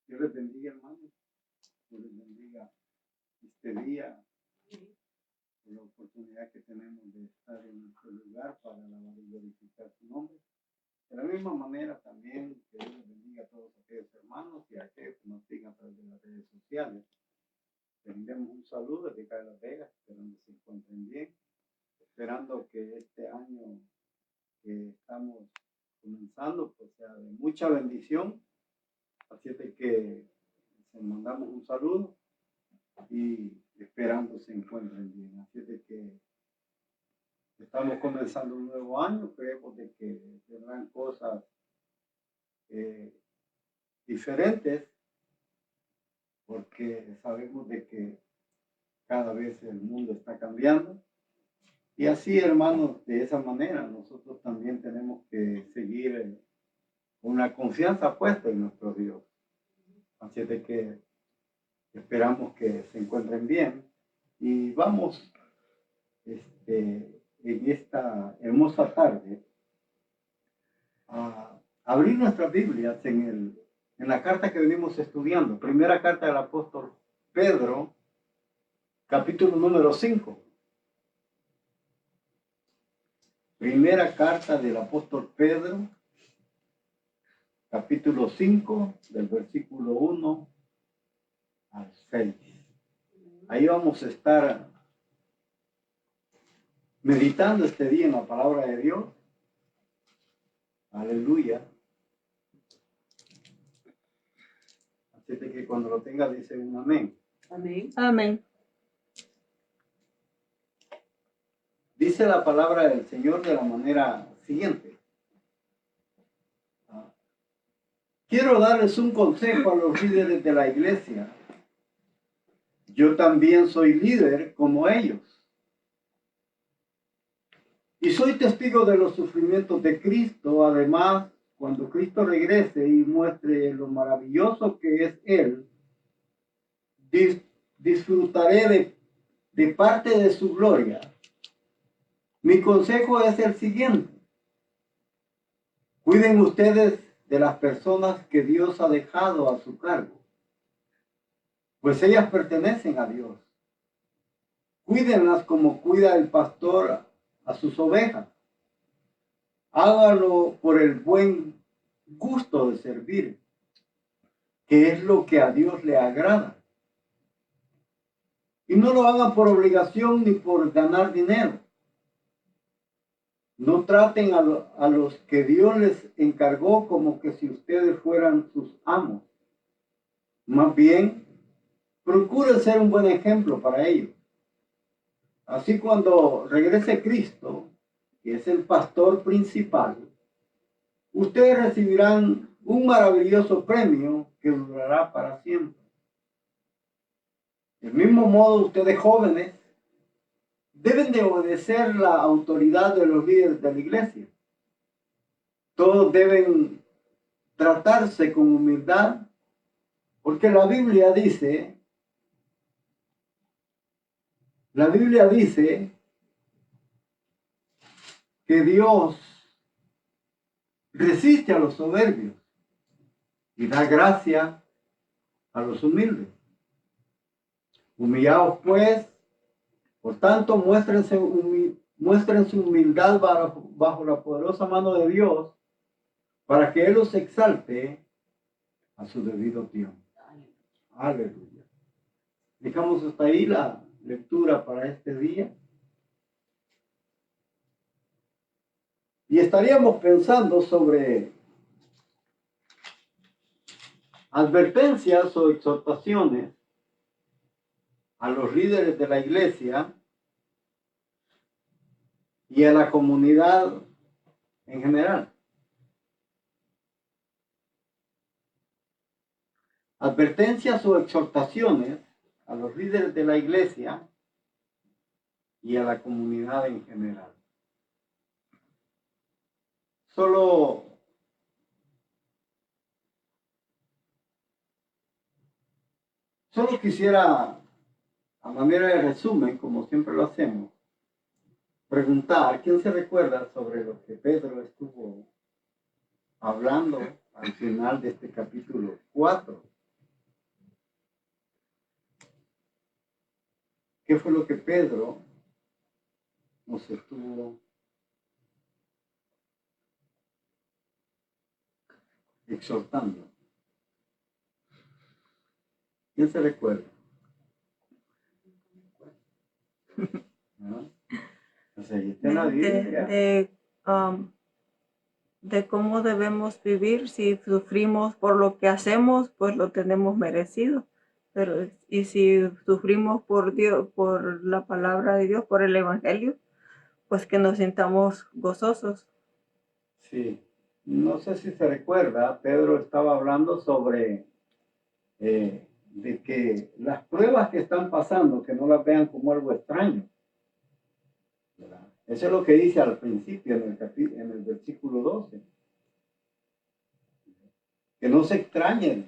Dios les bendiga, hermanos. Dios les bendiga este día, por la oportunidad que tenemos de estar en nuestro lugar para alabar y glorificar su nombre. De la misma manera también, que Dios les bendiga a todos aquellos hermanos y a aquellos que nos siguen a través de las redes sociales. Les enviamos un saludo desde acá de Las Vegas, esperando que se encuentren bien, esperando que este año que estamos comenzando pues sea de mucha bendición. Así es de que les mandamos un saludo y esperando se encuentren bien. Así es de que estamos comenzando un nuevo año, creemos de que tendrán cosas diferentes, porque sabemos de que cada vez el mundo está cambiando. Y así, hermanos, de esa manera nosotros también tenemos que seguir con la confianza puesta en nuestro Dios. Así de que esperamos que se encuentren bien y vamos en esta hermosa tarde a abrir nuestras Biblias en la carta que venimos estudiando, primera carta del apóstol Pedro, capítulo número 5. Primera carta del apóstol Pedro, capítulo 5, del versículo 1 al 6. Ahí vamos a estar meditando este día en la palabra de Dios. Aleluya. Así que cuando lo tenga dice un amén. Amén. Amén. Dice la palabra del Señor de la manera siguiente. Quiero darles un consejo a los líderes de la iglesia. Yo también soy líder como ellos. Y soy testigo de los sufrimientos de Cristo. Además, cuando Cristo regrese y muestre lo maravilloso que es Él, disfrutaré de parte de su gloria. Mi consejo es el siguiente. Cuiden ustedes de las personas que Dios ha dejado a su cargo, pues ellas pertenecen a Dios. Cuídenlas como cuida el pastor a sus ovejas. Háganlo por el buen gusto de servir, que es lo que a Dios le agrada. Y no lo hagan por obligación ni por ganar dinero. No traten a los que Dios les encargó como que si ustedes fueran sus amos. Más bien, procuren ser un buen ejemplo para ellos. Así cuando regrese Cristo, que es el pastor principal, ustedes recibirán un maravilloso premio que durará para siempre. Del mismo modo, ustedes jóvenes deben de obedecer la autoridad de los líderes de la iglesia. Todos deben tratarse con humildad, porque la Biblia dice que Dios resiste a los soberbios y da gracia a los humildes. Humillaos pues, por tanto, muestren su humildad bajo la poderosa mano de Dios, para que Él los exalte a su debido tiempo. Aleluya. Dejamos hasta ahí la lectura para este día. Y estaríamos pensando sobre advertencias o exhortaciones a los líderes de la iglesia y a la comunidad en general. Advertencias o exhortaciones a los líderes de la iglesia y a la comunidad en general. Solo quisiera, a manera de resumen, como siempre lo hacemos, preguntar, ¿quién se recuerda sobre lo que Pedro estuvo hablando al final de este capítulo 4? ¿qué fue lo que Pedro nos estuvo exhortando? ¿Quién se recuerda? ¿No? O sea, ahí está en la Biblia. De cómo debemos vivir. Si sufrimos por lo que hacemos, pues lo tenemos merecido. Pero y si sufrimos por Dios, por la palabra de Dios, por el evangelio, pues que nos sintamos gozosos. Sí, no sé si se recuerda, Pedro estaba hablando sobre de que las pruebas que están pasando, que no las vean como algo extraño, ¿verdad? Eso es lo que dice al principio en el versículo 12. Que no se extrañen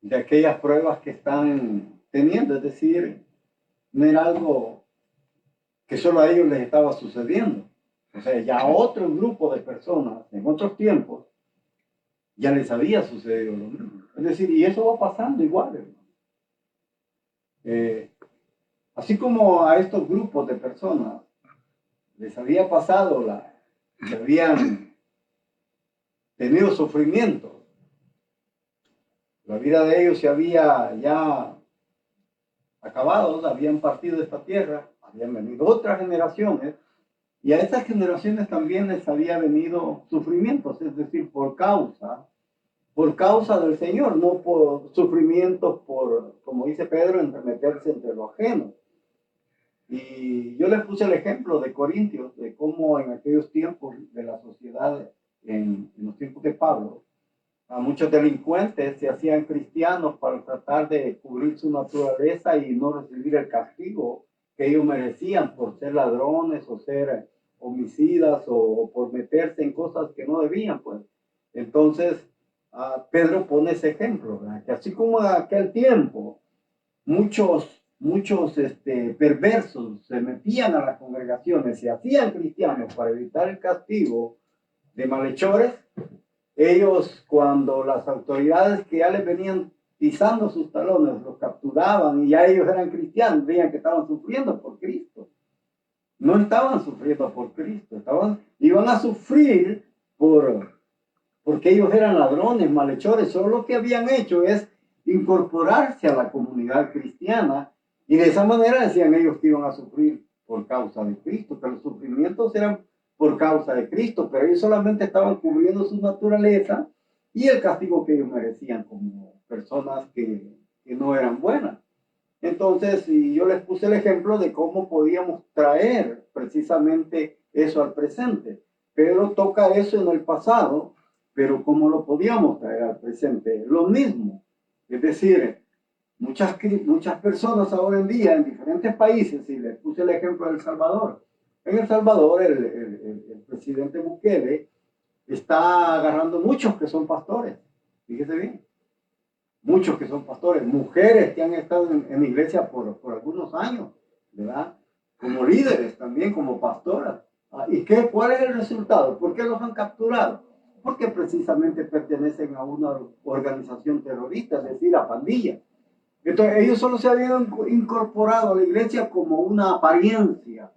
de aquellas pruebas que están teniendo, es decir, no era algo que solo a ellos les estaba sucediendo. O sea, ya a otro grupo de personas en otros tiempos ya les había sucedido lo mismo. Es decir, y eso va pasando igual, hermano. Así como a estos grupos de personas les había pasado, que habían tenido sufrimiento, la vida de ellos se había ya acabado, habían partido de esta tierra, habían venido otras generaciones, y a estas generaciones también les había venido sufrimientos, es decir, por causa del Señor, no por sufrimientos como dice Pedro, entremeterse entre lo ajeno. Y yo les puse el ejemplo de Corintios, de cómo en aquellos tiempos de la sociedad, en los tiempos de Pablo, a muchos delincuentes se hacían cristianos para tratar de cubrir su naturaleza y no recibir el castigo que ellos merecían por ser ladrones o ser homicidas o por meterse en cosas que no debían, pues. Entonces, Pedro pone ese ejemplo, ¿verdad? Que así como en aquel tiempo muchos perversos se metían a las congregaciones, se hacían cristianos para evitar el castigo de malhechores, ellos cuando las autoridades que ya les venían pisando sus talones los capturaban y ya ellos eran cristianos, veían que estaban sufriendo por Cristo. No estaban sufriendo por Cristo, iban a sufrir porque ellos eran ladrones, malhechores. Solo lo que habían hecho es incorporarse a la comunidad cristiana y de esa manera decían ellos que iban a sufrir por causa de Cristo, que los sufrimientos eran por causa de Cristo, pero ellos solamente estaban cubriendo su naturaleza y el castigo que ellos merecían como personas que no eran buenas. Entonces, y yo les puse el ejemplo de cómo podíamos traer precisamente eso al presente. Pedro toca eso en el pasado, pero cómo lo podíamos traer al presente. Lo mismo, es decir, muchas personas ahora en día en diferentes países, y les puse el ejemplo de El Salvador. En El Salvador el presidente Bukele está agarrando muchos que son pastores, fíjese bien, muchos que son pastores, mujeres que han estado en la iglesia por algunos años, ¿verdad? Como líderes también, como pastoras. ¿Y cuál es el resultado? ¿Por qué los han capturado? Porque precisamente pertenecen a una organización terrorista, es decir, a pandilla. Entonces ellos solo se habían incorporado a la iglesia como una apariencia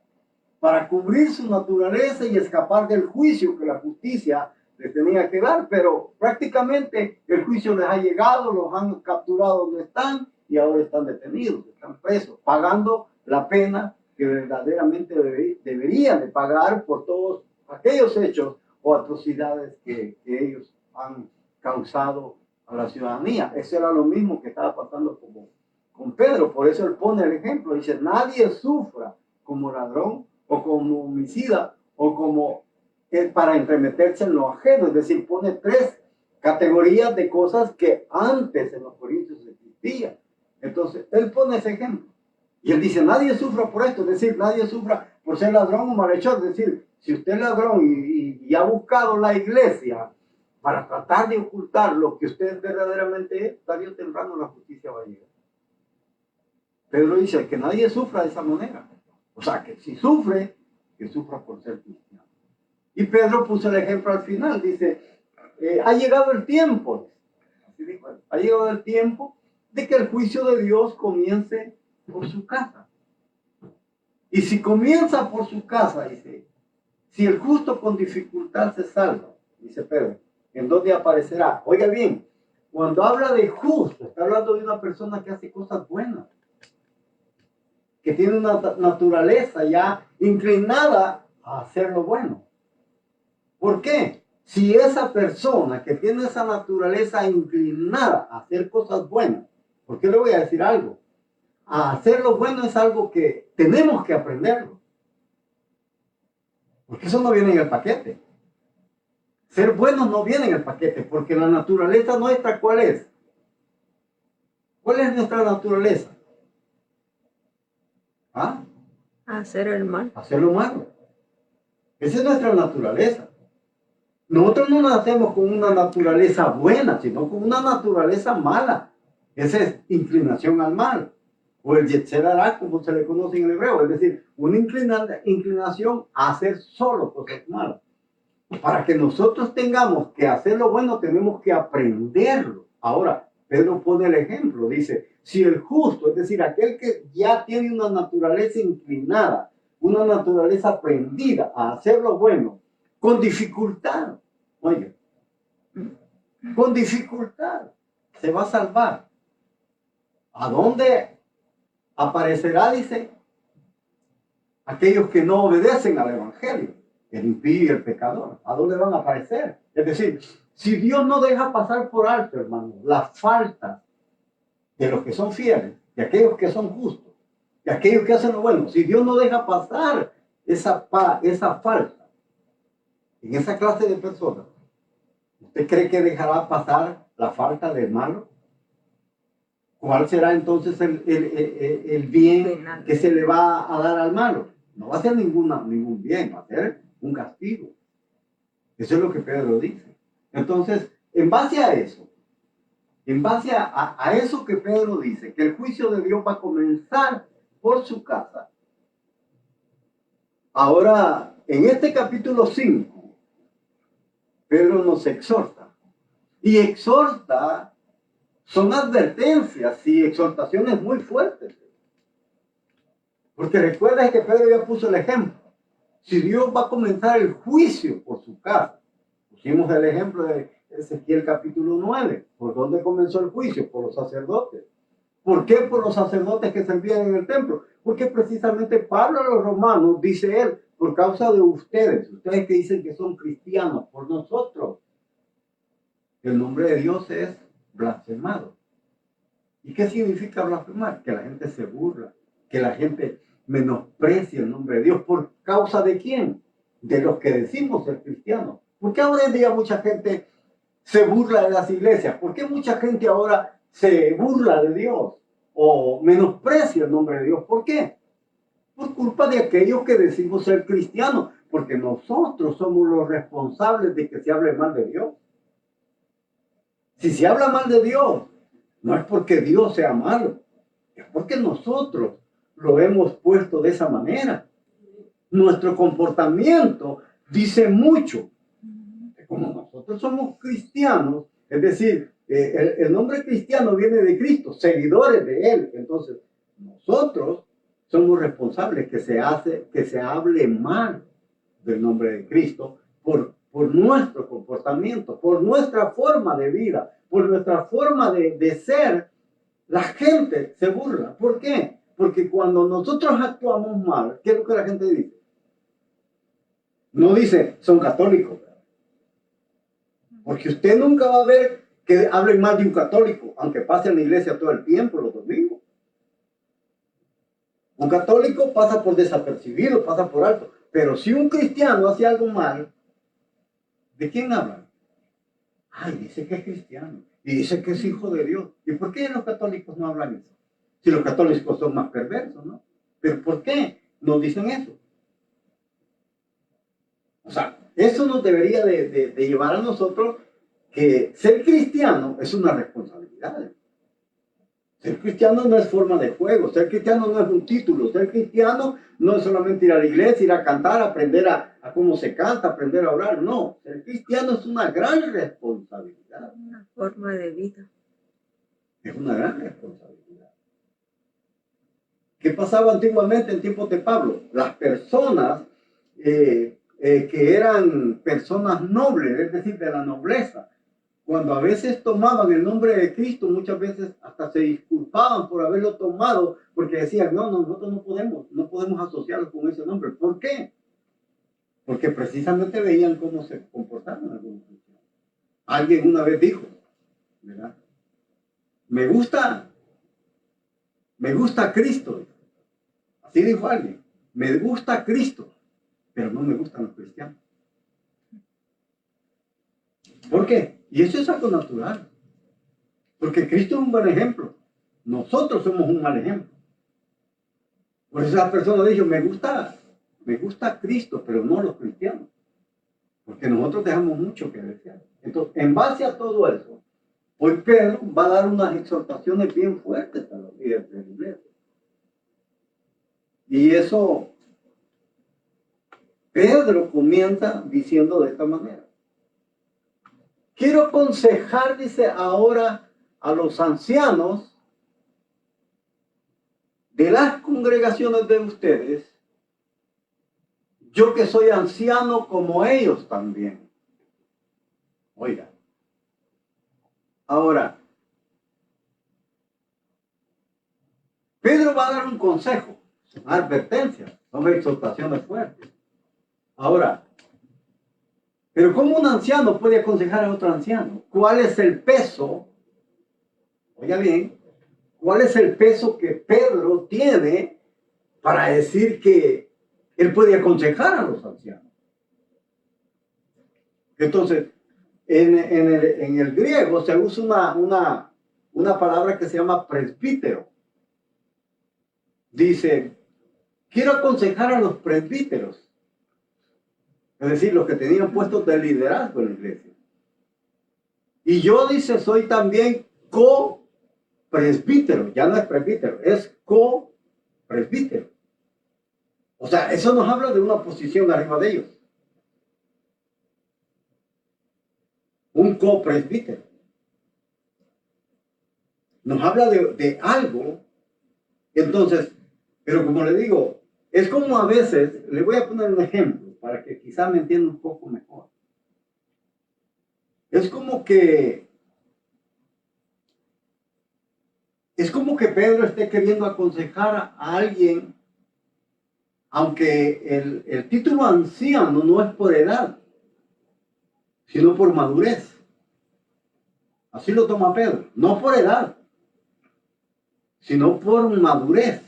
para cubrir su naturaleza y escapar del juicio que la justicia les tenía que dar, pero prácticamente el juicio les ha llegado, los han capturado donde están y ahora están detenidos, están presos, pagando la pena que verdaderamente deberían de pagar por todos aquellos hechos o atrocidades que ellos han causado a la ciudadanía. Eso era lo mismo que estaba pasando con Pedro, por eso él pone el ejemplo, dice, nadie sufra como ladrón o como homicida o como para entremeterse en lo ajeno, es decir, pone tres categorías de cosas que antes en los Corintios existían. Entonces, él pone ese ejemplo. Y él dice, nadie sufra por esto, es decir, nadie sufra por ser ladrón o malhechor, es decir, si usted es ladrón y ha buscado la iglesia para tratar de ocultar lo que usted verdaderamente es, tarde o temprano la justicia va a llegar. Pedro dice que nadie sufra de esa manera. O sea, que si sufre, que sufra por ser cristiano. Y Pedro puso el ejemplo al final, dice, ha llegado el tiempo, así dijo, ha llegado el tiempo de que el juicio de Dios comience por su casa. Y si comienza por su casa, dice, si el justo con dificultad se salva, dice Pedro, ¿en dónde aparecerá? Oiga bien, cuando habla de justo, está hablando de una persona que hace cosas buenas, que tiene una naturaleza ya inclinada a hacer lo bueno. ¿Por qué? Si esa persona que tiene esa naturaleza inclinada a hacer cosas buenas, ¿por qué le voy a decir algo? A hacer lo bueno es algo que tenemos que aprenderlo. Porque eso no viene en el paquete. Ser bueno no viene en el paquete, porque la naturaleza nuestra, ¿cuál es? ¿Cuál es nuestra naturaleza? ¿Ah? Hacer el mal. Hacer lo malo. Esa es nuestra naturaleza. Nosotros no nacemos con una naturaleza buena, sino con una naturaleza mala. Esa es inclinación al mal. O el yetzer hará, como se le conoce en el hebreo. Es decir, una inclinación a hacer solo cosas malas. Para que nosotros tengamos que hacer lo bueno, tenemos que aprenderlo. Ahora, Pedro pone el ejemplo. Dice, si el justo, es decir, aquel que ya tiene una naturaleza inclinada, una naturaleza aprendida a hacer lo bueno, con dificultad, oye, con dificultad, se va a salvar. ¿A dónde aparecerá? Dice, aquellos que no obedecen al evangelio, el impío y el pecador. ¿A dónde van a aparecer? Es decir, si Dios no deja pasar por alto, hermano, la falta de los que son fieles, de aquellos que son justos, de aquellos que hacen lo bueno, si Dios no deja pasar esa falta en esa clase de personas, ¿usted cree que dejará pasar la falta del malo? ¿Cuál será entonces el bien que se le va a dar al malo? No va a ser ningún bien, va a ser un castigo. Eso es lo que Pedro dice. Entonces, en base a eso, en base a eso que Pedro dice, que el juicio de Dios va a comenzar por su casa. Ahora, en este capítulo 5, Pedro nos exhorta. Y exhorta, son advertencias y exhortaciones muy fuertes. Porque recuerda que Pedro ya puso el ejemplo. Si Dios va a comenzar el juicio por su casa, pusimos el ejemplo de Ezequiel capítulo 9. ¿Por dónde comenzó el juicio? Por los sacerdotes. ¿Por qué por los sacerdotes que servían en el templo? Porque precisamente Pablo a los romanos, dice él, por causa de ustedes que dicen que son cristianos, por nosotros, el nombre de Dios es blasfemado. ¿Y qué significa blasfemar? Que la gente se burla, que la gente menosprecia el nombre de Dios. ¿Por causa de quién? De los que decimos ser cristianos. ¿Por qué ahora en día mucha gente se burla de las iglesias? ¿Por qué mucha gente ahora se burla de Dios o menosprecia el nombre de Dios? ¿Por qué? Por culpa de aquellos que decimos ser cristianos, porque nosotros somos los responsables de que se hable mal de Dios. Si se habla mal de Dios, no es porque Dios sea malo, es porque nosotros lo hemos puesto de esa manera. Nuestro comportamiento dice mucho. Como nosotros somos cristianos, es decir, el nombre cristiano viene de Cristo, seguidores de Él. Entonces, nosotros somos responsables que se hable mal del nombre de Cristo por nuestro comportamiento, por nuestra forma de vida, por nuestra forma de ser. La gente se burla. ¿Por qué? Porque cuando nosotros actuamos mal, ¿qué es lo que la gente dice? No dice, son católicos. Porque usted nunca va a ver que hablen mal de un católico, aunque pase en la iglesia todo el tiempo, los domingos. Un católico pasa por desapercibido, pasa por alto. Pero si un cristiano hace algo mal, ¿de quién hablan? Ay, dice que es cristiano. Y dice que es hijo de Dios. ¿Y por qué los católicos no hablan eso? Si los católicos son más perversos, ¿no? ¿Pero por qué no dicen eso? O sea, eso nos debería de llevar a nosotros que ser cristiano es una responsabilidad. Ser cristiano no es forma de juego, ser cristiano no es un título, ser cristiano no es solamente ir a la iglesia, ir a cantar, aprender a cómo se canta, aprender a orar, no. Ser cristiano es una gran responsabilidad. Una forma de vida. Es una gran responsabilidad. ¿Qué pasaba antiguamente en tiempos de Pablo? Las personas que eran personas nobles, es decir, de la nobleza, cuando a veces tomaban el nombre de Cristo, muchas veces hasta se disculpaban por haberlo tomado, porque decían, no, nosotros no podemos asociarlo con ese nombre. ¿Por qué? Porque precisamente veían cómo se comportaban algunos cristianos. Alguien una vez dijo, ¿verdad? Me gusta Cristo. Así dijo alguien, me gusta Cristo, pero no me gustan los cristianos. ¿Por qué? Y eso es algo natural. Porque Cristo es un buen ejemplo. Nosotros somos un mal ejemplo. Por eso esa persona dijo, me gusta Cristo, pero no los cristianos. Porque nosotros dejamos mucho que desear. Entonces, en base a todo eso, hoy Pedro va a dar unas exhortaciones bien fuertes a los líderes de la iglesia. Y eso, Pedro comienza diciendo de esta manera. Quiero aconsejar, dice ahora, a los ancianos de las congregaciones de ustedes, yo que soy anciano como ellos también. Oiga. Ahora, Pedro va a dar un consejo, una advertencia, son exhortaciones fuertes. Ahora, pero ¿cómo un anciano puede aconsejar a otro anciano? ¿Cuál es el peso? Oiga bien, ¿cuál es el peso que Pedro tiene para decir que él puede aconsejar a los ancianos? Entonces, en el griego se usa una palabra que se llama presbítero. Dice, quiero aconsejar a los presbíteros. Es decir, los que tenían puestos de liderazgo en la iglesia. Y yo, dice, soy también co-presbítero. Ya no es presbítero, es co-presbítero. O sea, eso nos habla de una posición arriba de ellos. Un copresbítero. Nos habla de algo. Entonces, pero como le digo, es como a veces, le voy a poner un ejemplo para que quizá me entienda un poco mejor. Es como que Pedro esté queriendo aconsejar a alguien, aunque el título anciano no es por edad, sino por madurez. Así lo toma Pedro, no por edad, sino por madurez.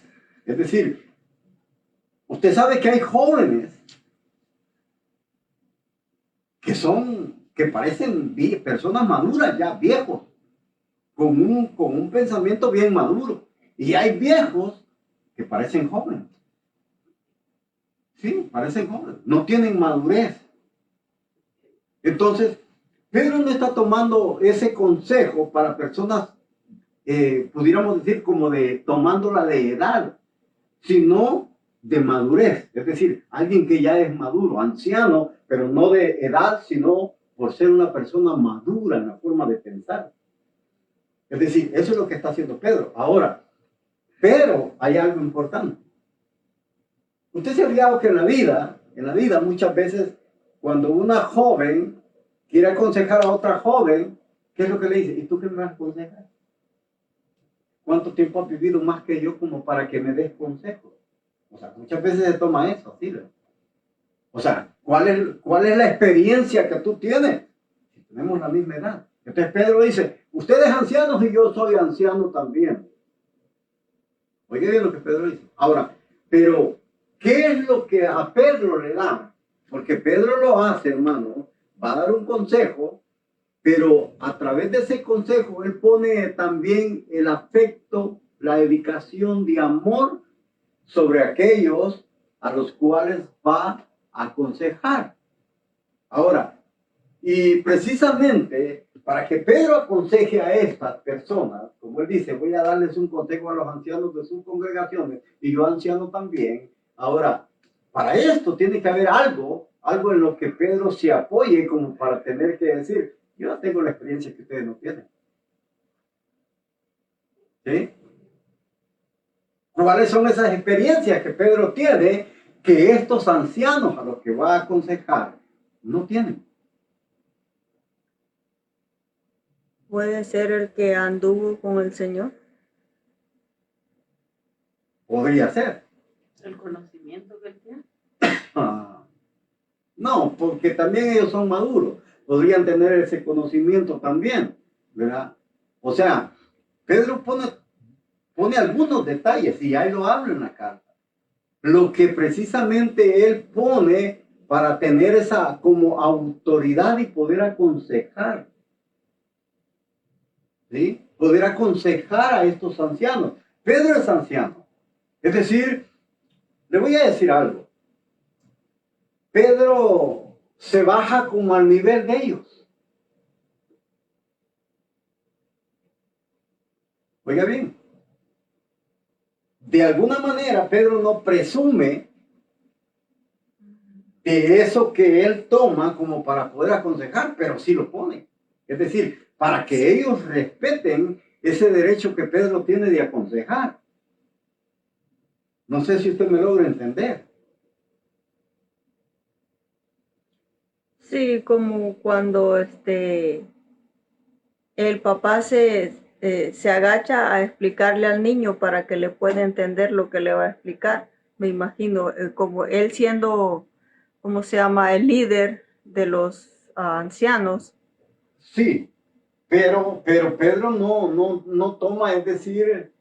Es decir, usted sabe que hay jóvenes que parecen personas maduras ya, viejos, con un pensamiento bien maduro. Y hay viejos que parecen jóvenes. Sí, parecen jóvenes, no tienen madurez. Entonces, Pedro no está tomando ese consejo para personas, pudiéramos decir, como tomándola de edad, sino de madurez. Es decir, alguien que ya es maduro, anciano, pero no de edad, sino por ser una persona madura en la forma de pensar. Es decir, eso es lo que está haciendo Pedro. Ahora, pero hay algo importante. Usted se ha fijado que en la vida muchas veces, cuando una joven quiere aconsejar a otra joven, ¿qué es lo que le dice? ¿Y tú qué me vas a aconsejar? ¿Cuánto tiempo has vivido más que yo como para que me des consejos? O sea, muchas veces se toma eso, ¿sí? O sea, ¿cuál es la experiencia que tú tienes? Si tenemos la misma edad. Entonces Pedro dice, ustedes ancianos y yo soy anciano también. Oye bien lo que Pedro dice. Ahora, pero, ¿qué es lo que a Pedro le da? Porque Pedro lo hace, hermano, va a dar un consejo, pero a través de ese consejo él pone también el afecto, la dedicación de amor sobre aquellos a los cuales va a aconsejar. Ahora, y precisamente para que Pedro aconseje a estas personas, como él dice, voy a darles un consejo a los ancianos de sus congregaciones, y yo anciano también. Ahora, para esto tiene que haber algo en lo que Pedro se apoye como para tener que decir, yo tengo la experiencia que ustedes no tienen. ¿Sí? ¿Cuáles son esas experiencias que Pedro tiene que estos ancianos a los que va a aconsejar no tienen? Puede ser el que anduvo con el Señor. Podría ser. El conocimiento que él tiene. No, porque también ellos son maduros. Podrían tener ese conocimiento también, ¿verdad? O sea, Pedro pone algunos detalles y ahí lo habla en la carta. Lo que precisamente él pone para tener esa como autoridad y poder aconsejar. ¿Sí? Poder aconsejar a estos ancianos. Pedro es anciano. Es decir, le voy a decir algo. Pedro se baja como al nivel de ellos. Oiga bien. De alguna manera, Pedro no presume de eso que él toma como para poder aconsejar, pero sí lo pone. Es decir, para que ellos respeten ese derecho que Pedro tiene de aconsejar. No sé si usted me logra entender. Sí, como cuando el papá se agacha a explicarle al niño para que le pueda entender lo que le va a explicar. Me imagino, como él siendo, ¿cómo se llama?, el líder de los ancianos. Sí, pero Pedro no toma, es decir,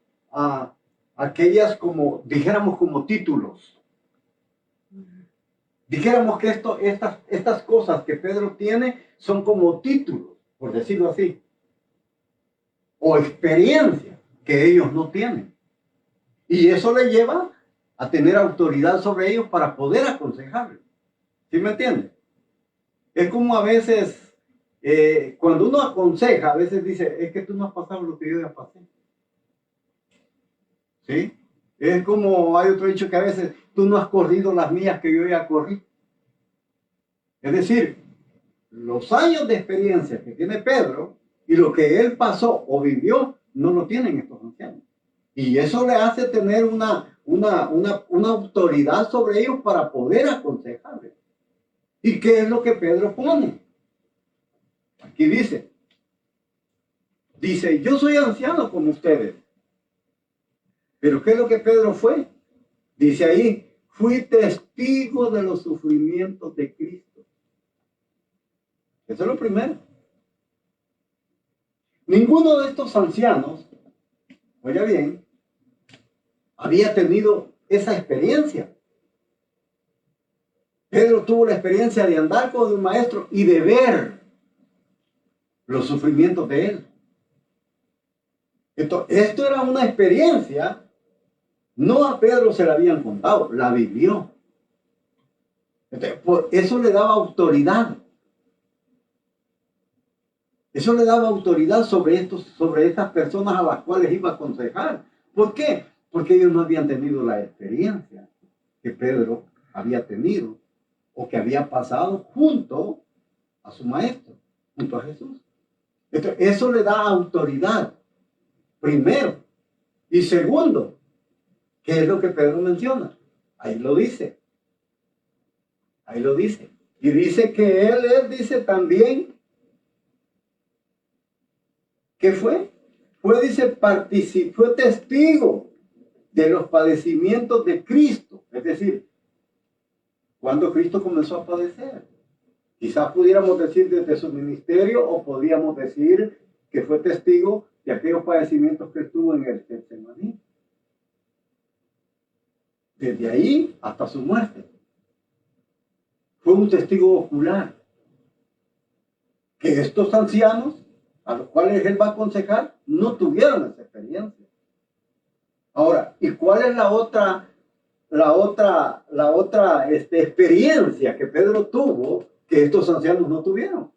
aquellas como, dijéramos como títulos. Dijéramos que estas cosas que Pedro tiene son como títulos, por decirlo así, o experiencia que ellos no tienen. Y eso le lleva a tener autoridad sobre ellos para poder aconsejarles. ¿Sí me entiende? Es como a veces, cuando uno aconseja, a veces dice, es que tú no has pasado lo que yo ya pasé. ¿Sí? Es como, hay otro dicho que a veces, tú no has corrido las mías que yo ya corrí. Es decir, los años de experiencia que tiene Pedro y lo que él pasó o vivió, no lo tienen estos ancianos. Y eso le hace tener una autoridad sobre ellos para poder aconsejarles. ¿Y qué es lo que Pedro pone? Aquí dice, yo soy anciano como ustedes. Pero ¿qué es lo que Pedro fue? Dice ahí, fui testigo de los sufrimientos de Cristo. Eso es lo primero. Ninguno de estos ancianos, oiga bien, había tenido esa experiencia. Pedro tuvo la experiencia de andar con un maestro y de ver los sufrimientos de él. Esto era una experiencia, no a Pedro se la habían contado, la vivió. Entonces, eso le daba autoridad. Eso le daba autoridad sobre estas personas a las cuales iba a aconsejar. ¿Por qué? Porque ellos no habían tenido la experiencia que Pedro había tenido o que había pasado junto a su maestro, junto a Jesús. Entonces, eso le da autoridad, primero. Y segundo, ¿qué es lo que Pedro menciona? Ahí lo dice. Ahí lo dice. Y dice que él dice también, ¿qué fue? Dice, fue testigo de los padecimientos de Cristo. Es decir, cuando Cristo comenzó a padecer. Quizás pudiéramos decir desde su ministerio o podríamos decir que fue testigo de aquellos padecimientos que estuvo en el Getsemaní. Desde ahí hasta su muerte. Fue un testigo ocular. Que estos ancianos, a los cuales él va a aconsejar, no tuvieron esa experiencia. Ahora, ¿y cuál es la otra experiencia que Pedro tuvo que estos ancianos no tuvieron?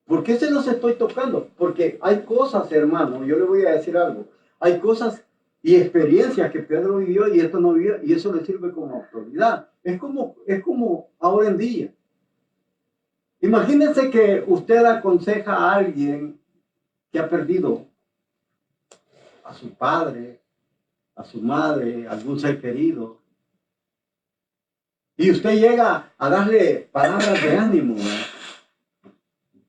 ¿Por qué se los estoy tocando? Porque hay cosas, hermano, yo le voy a decir algo. Hay cosas y experiencias que Pedro vivió y esto no vivió, y eso le sirve como autoridad. Es como ahora en día. Imagínense que usted aconseja a alguien que ha perdido a su padre, a su madre, a algún ser querido, y usted llega a darle palabras de ánimo,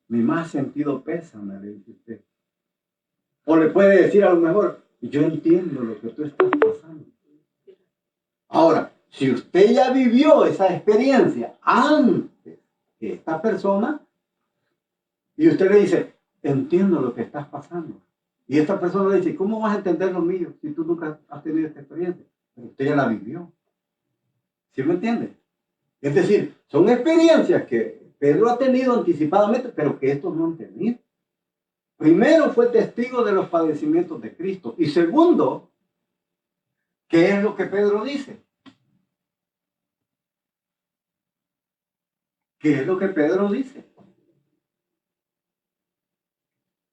mi más sentido pésame, le dice usted. O le puede decir a lo mejor, yo entiendo lo que tú estás pasando. Ahora, si usted ya vivió esa experiencia antes que esta persona, y usted le dice, entiendo lo que estás pasando. Y esta persona le dice, ¿cómo vas a entender lo mío si tú nunca has tenido esta experiencia? Pero usted ya la vivió. ¿Sí me entiende? Es decir, son experiencias que Pedro ha tenido anticipadamente, pero que estos no han tenido. Primero, fue testigo de los padecimientos de Cristo. Y segundo, ¿qué es lo que Pedro dice? ¿Qué es lo que Pedro dice?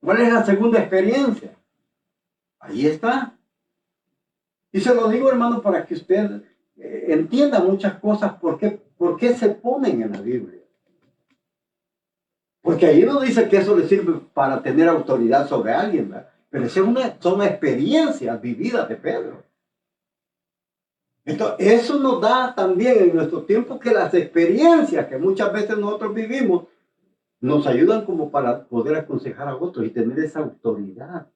¿Cuál es la segunda experiencia? Ahí está. Y se lo digo, hermano, para que usted entienda muchas cosas, por qué se ponen en la Biblia. Porque ahí no dice que eso le sirve para tener autoridad sobre alguien, ¿verdad? Pero son experiencias vividas de Pedro. Entonces, eso nos da también en nuestro tiempo que las experiencias que muchas veces nosotros vivimos nos ayudan como para poder aconsejar a otros y tener esa autoridad.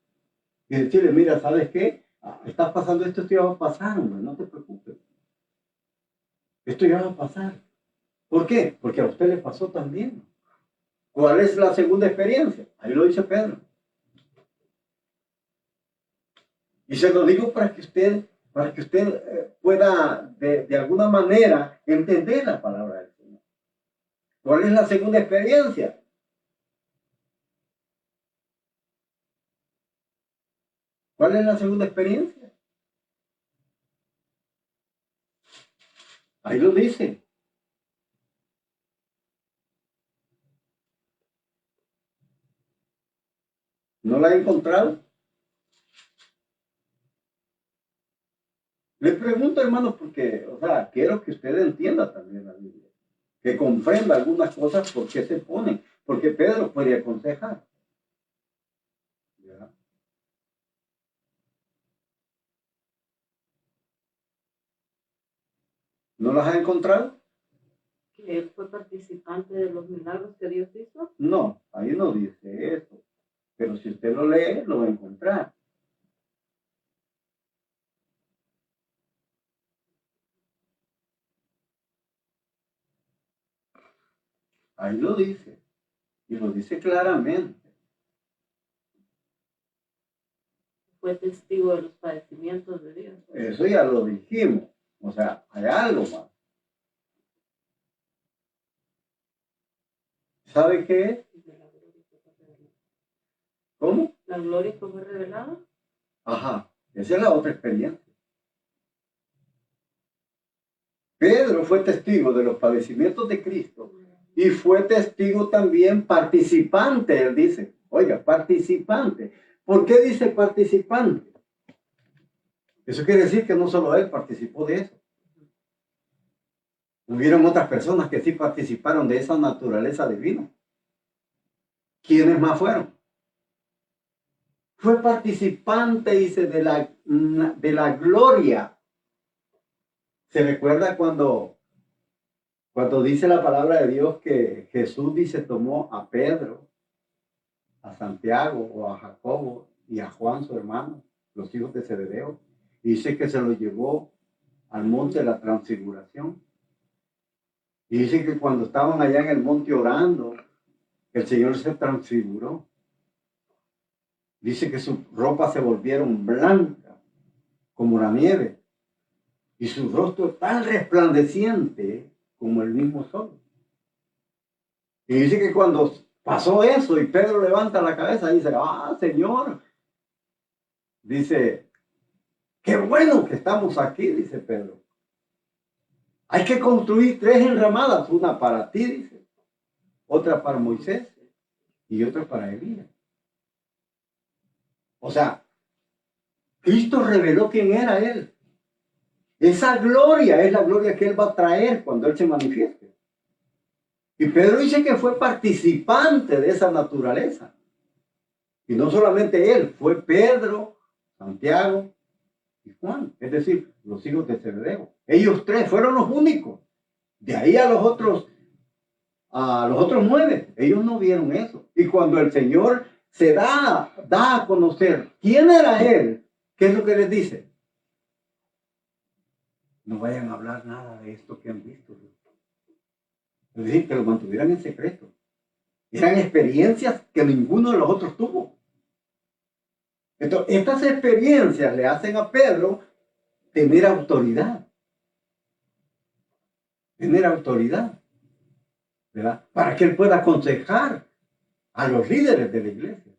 Y decirle, mira, ¿sabes qué? Está pasando esto ya va a pasar, hombre, no te preocupes. Esto ya va a pasar. ¿Por qué? Porque a usted le pasó también. ¿Cuál es la segunda experiencia? Ahí lo dice Pedro. Y se lo digo para que usted pueda de alguna manera entender la palabra del Señor. ¿Cuál es la segunda experiencia? ¿Cuál es la segunda experiencia? Ahí lo dice. ¿No la he encontrado? Le pregunto, hermano, porque, quiero que usted entienda también la Biblia, que comprenda algunas cosas por qué se ponen, porque Pedro puede aconsejar. ¿Ya? ¿No las ha encontrado? ¿Que él fue participante de los milagros que Dios hizo? No, ahí no dice eso, pero si usted lo lee, lo va a encontrar. Ahí lo dice, y lo dice claramente. Fue testigo de los padecimientos de Dios. Eso ya lo dijimos, hay algo más. ¿Sabe qué es? ¿Cómo? La gloria que fue revelada. Ajá, esa es la otra experiencia. Pedro fue testigo de los padecimientos de Cristo y fue testigo también participante, él dice. Oiga, participante. ¿Por qué dice participante? Eso quiere decir que no solo él participó de eso. Hubieron otras personas que sí participaron de esa naturaleza divina. ¿Quiénes más fueron? Fue participante, dice, de la gloria. ¿Se recuerda cuando dice la palabra de Dios que Jesús, dice, tomó a Pedro, a Santiago o a Jacobo y a Juan, su hermano, los hijos de Zebedeo, y dice que se los llevó al monte de la transfiguración? Y dice que cuando estaban allá en el monte orando, el Señor se transfiguró. Dice que sus ropas se volvieron blancas como la nieve y su rostro tan resplandeciente como el mismo sol. Y dice que cuando pasó eso y Pedro levanta la cabeza y dice, Señor, dice, qué bueno que estamos aquí, dice Pedro. Hay que construir 3 enramadas, una para ti, dice, otra para Moisés y otra para Elías. Cristo reveló quién era él. Esa gloria es la gloria que él va a traer cuando él se manifieste. Y Pedro dice que fue participante de esa naturaleza. Y no solamente él, fue Pedro, Santiago y Juan, es decir, los hijos de Zebedeo. Ellos tres fueron los únicos. De ahí a los otros 9, ellos no vieron eso. Y cuando el Señor se da a conocer quién era Él, ¿qué es lo que les dice? No vayan a hablar nada de esto que han visto. Es decir, que lo mantuvieran en secreto. Eran experiencias que ninguno de los otros tuvo. Entonces, estas experiencias le hacen a Pedro tener autoridad. Tener autoridad, ¿verdad? Para que él pueda aconsejar a los líderes de la iglesia.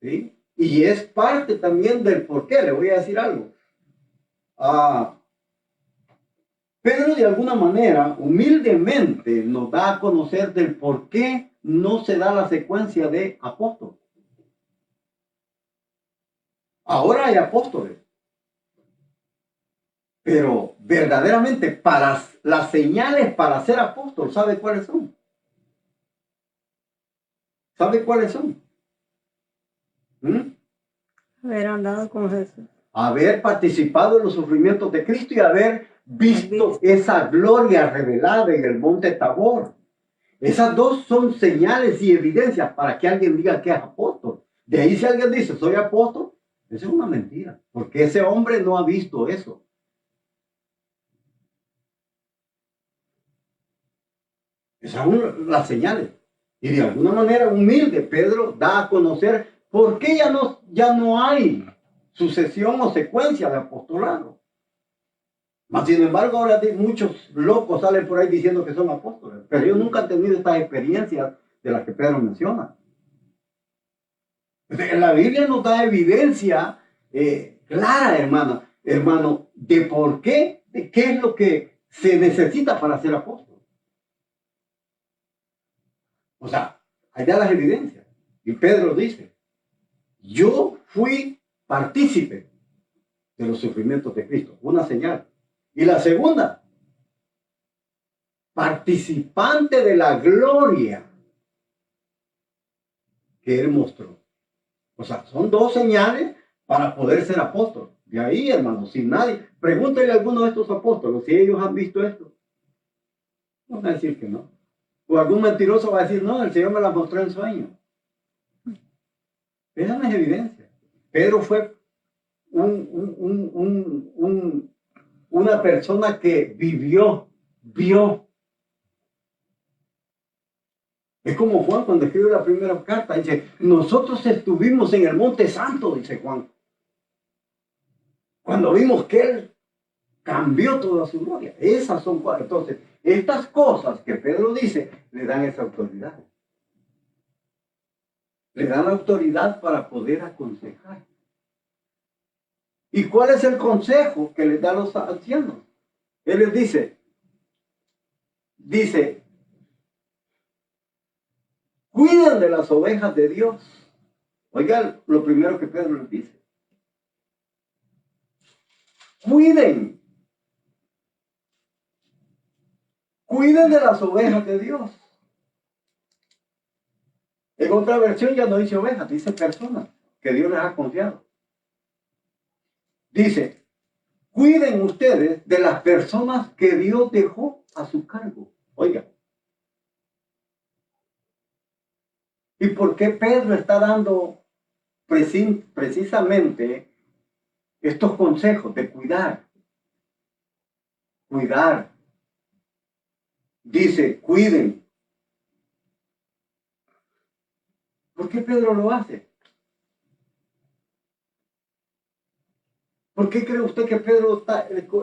¿Sí? Y es parte también del por qué. Le voy a decir algo. Pedro de alguna manera, humildemente, nos da a conocer del por qué no se da la secuencia de apóstoles. Ahora hay apóstoles. Pero verdaderamente para las señales para ser apóstol, ¿sabe cuáles son? ¿Sabe cuáles son? Haber andado con Jesús. Haber participado en los sufrimientos de Cristo y haber visto esa gloria revelada en el monte Tabor. Esas dos son señales y evidencias para que alguien diga que es apóstol. De ahí si alguien dice, soy apóstol, eso es una mentira, porque ese hombre no ha visto eso. Esas son las señales. Y de alguna manera humilde, Pedro da a conocer por qué ya no hay sucesión o secuencia de apostolado. Mas, sin embargo, ahora muchos locos salen por ahí diciendo que son apóstoles, pero ellos nunca han tenido estas experiencias de las que Pedro menciona. En la Biblia nos da evidencia clara, hermano, de por qué, de qué es lo que se necesita para ser apóstol. O sea, hay ya las evidencias. Y Pedro dice, yo fui partícipe de los sufrimientos de Cristo, una señal. Y la segunda, participante de la gloria que él mostró. O sea, son dos señales para poder ser apóstol. De ahí, hermano, sin nadie. Pregúntele a alguno de estos apóstoles si ellos han visto esto. No van a decir que no. O algún mentiroso va a decir, no, el Señor me la mostró en sueño. Esa no es evidencia. Pedro fue una persona que vio. Es como Juan cuando escribe la primera carta, dice, nosotros estuvimos en el Monte Santo, dice Juan. Cuando vimos que él cambió toda su gloria. Esas son cuatro. Entonces, estas cosas que Pedro dice, le dan esa autoridad. Le dan la autoridad para poder aconsejar. ¿Y cuál es el consejo que les da a los ancianos? Él les dice, cuiden de las ovejas de Dios. Oigan lo primero que Pedro les dice. Cuiden de las ovejas de Dios. En otra versión ya no dice ovejas, dice personas que Dios les ha confiado. Dice, cuiden ustedes de las personas que Dios dejó a su cargo. Oiga. ¿Y por qué Pedro está dando precisamente estos consejos de cuidar? Cuidar. Dice, cuiden. ¿Por qué Pedro lo hace? ¿Por qué cree usted que Pedro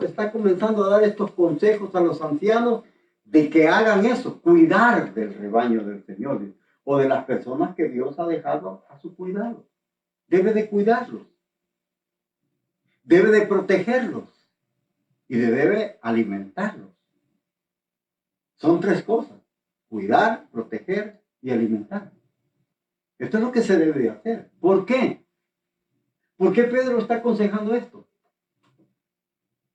está comenzando a dar estos consejos a los ancianos de que hagan eso? Cuidar del rebaño del Señor o de las personas que Dios ha dejado a su cuidado. Debe de cuidarlos. Debe de protegerlos. Y debe alimentarlos. Son tres cosas. Cuidar, proteger y alimentar. Esto es lo que se debe de hacer. ¿Por qué? ¿Por qué Pedro está aconsejando esto?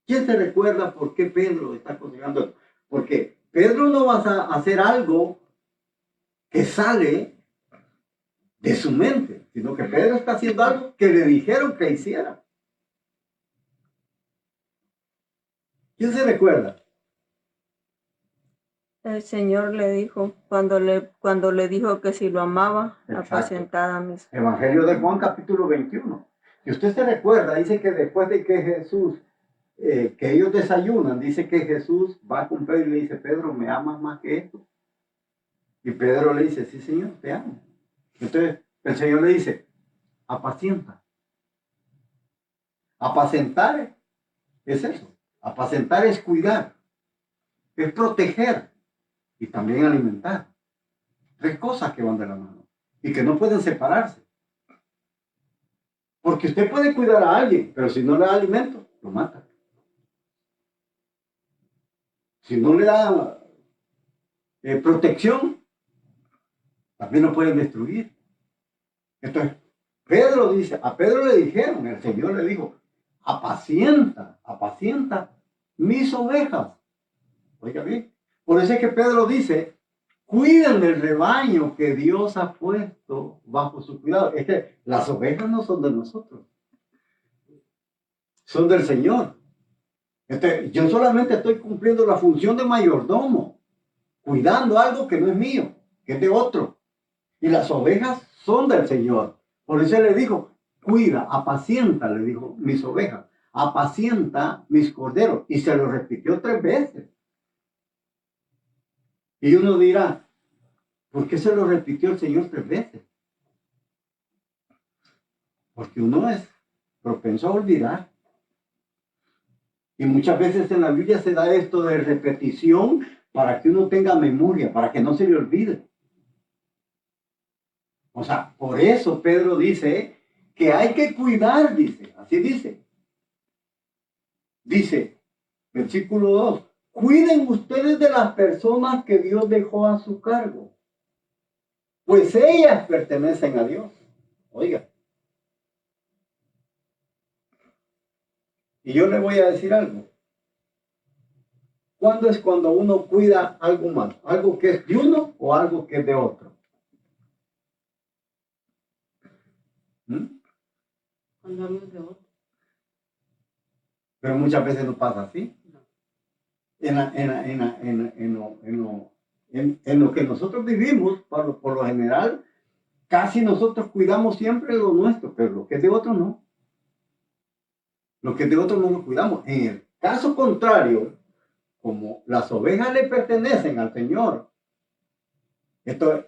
¿Quién se recuerda por qué Pedro está aconsejando esto? Porque Pedro no va a hacer algo que sale de su mente, sino que Pedro está haciendo algo que le dijeron que hiciera. ¿Quién se recuerda? El Señor le dijo, cuando le dijo que si lo amaba, Exacto. apacentad a mis. Evangelio de Juan, capítulo 21. Y usted se recuerda, dice que después de que Jesús, que ellos desayunan, dice que Jesús va con Pedro y le dice, Pedro, ¿me amas más que esto? Y Pedro le dice, sí, Señor, te amo. Entonces el Señor le dice, apacienta. Apacentar es eso. Apacentar es cuidar, es proteger y también alimentar. Tres cosas que van de la mano y que no pueden separarse. Porque usted puede cuidar a alguien, pero si no le da alimento, lo mata. Si no le da protección, también lo pueden destruir. Entonces, Pedro dice, a Pedro le dijeron, el Señor le dijo, apacienta mis ovejas. Oiga bien, por eso es que Pedro dice, cuiden del rebaño que Dios ha puesto bajo su cuidado. Es que las ovejas no son de nosotros, son del Señor. Entonces, yo solamente estoy cumpliendo la función de mayordomo, cuidando algo que no es mío, que es de otro. Y las ovejas son del Señor. Por eso le dijo, cuida, apacienta, le dijo, mis ovejas, apacienta mis corderos. Y se lo repitió 3 veces. Y uno dirá, ¿por qué se lo repitió el Señor 3 veces? Porque uno es propenso a olvidar. Y muchas veces en la Biblia se da esto de repetición para que uno tenga memoria, para que no se le olvide. O sea, por eso Pedro dice que hay que cuidar, dice, así dice. Dice, versículo 2, cuiden ustedes de las personas que Dios dejó a su cargo, pues ellas pertenecen a Dios. Oiga. Y yo le voy a decir algo. ¿Cuándo es cuando uno cuida algo más? ¿Algo que es de uno o algo que es de otro? Cuando algo es de otro. Pero muchas veces no pasa así. No. En lo que nosotros vivimos, por lo general, casi nosotros cuidamos siempre lo nuestro, pero lo que es de otro no. Lo que es de otro no lo cuidamos. En el caso contrario, como las ovejas le pertenecen al Señor, entonces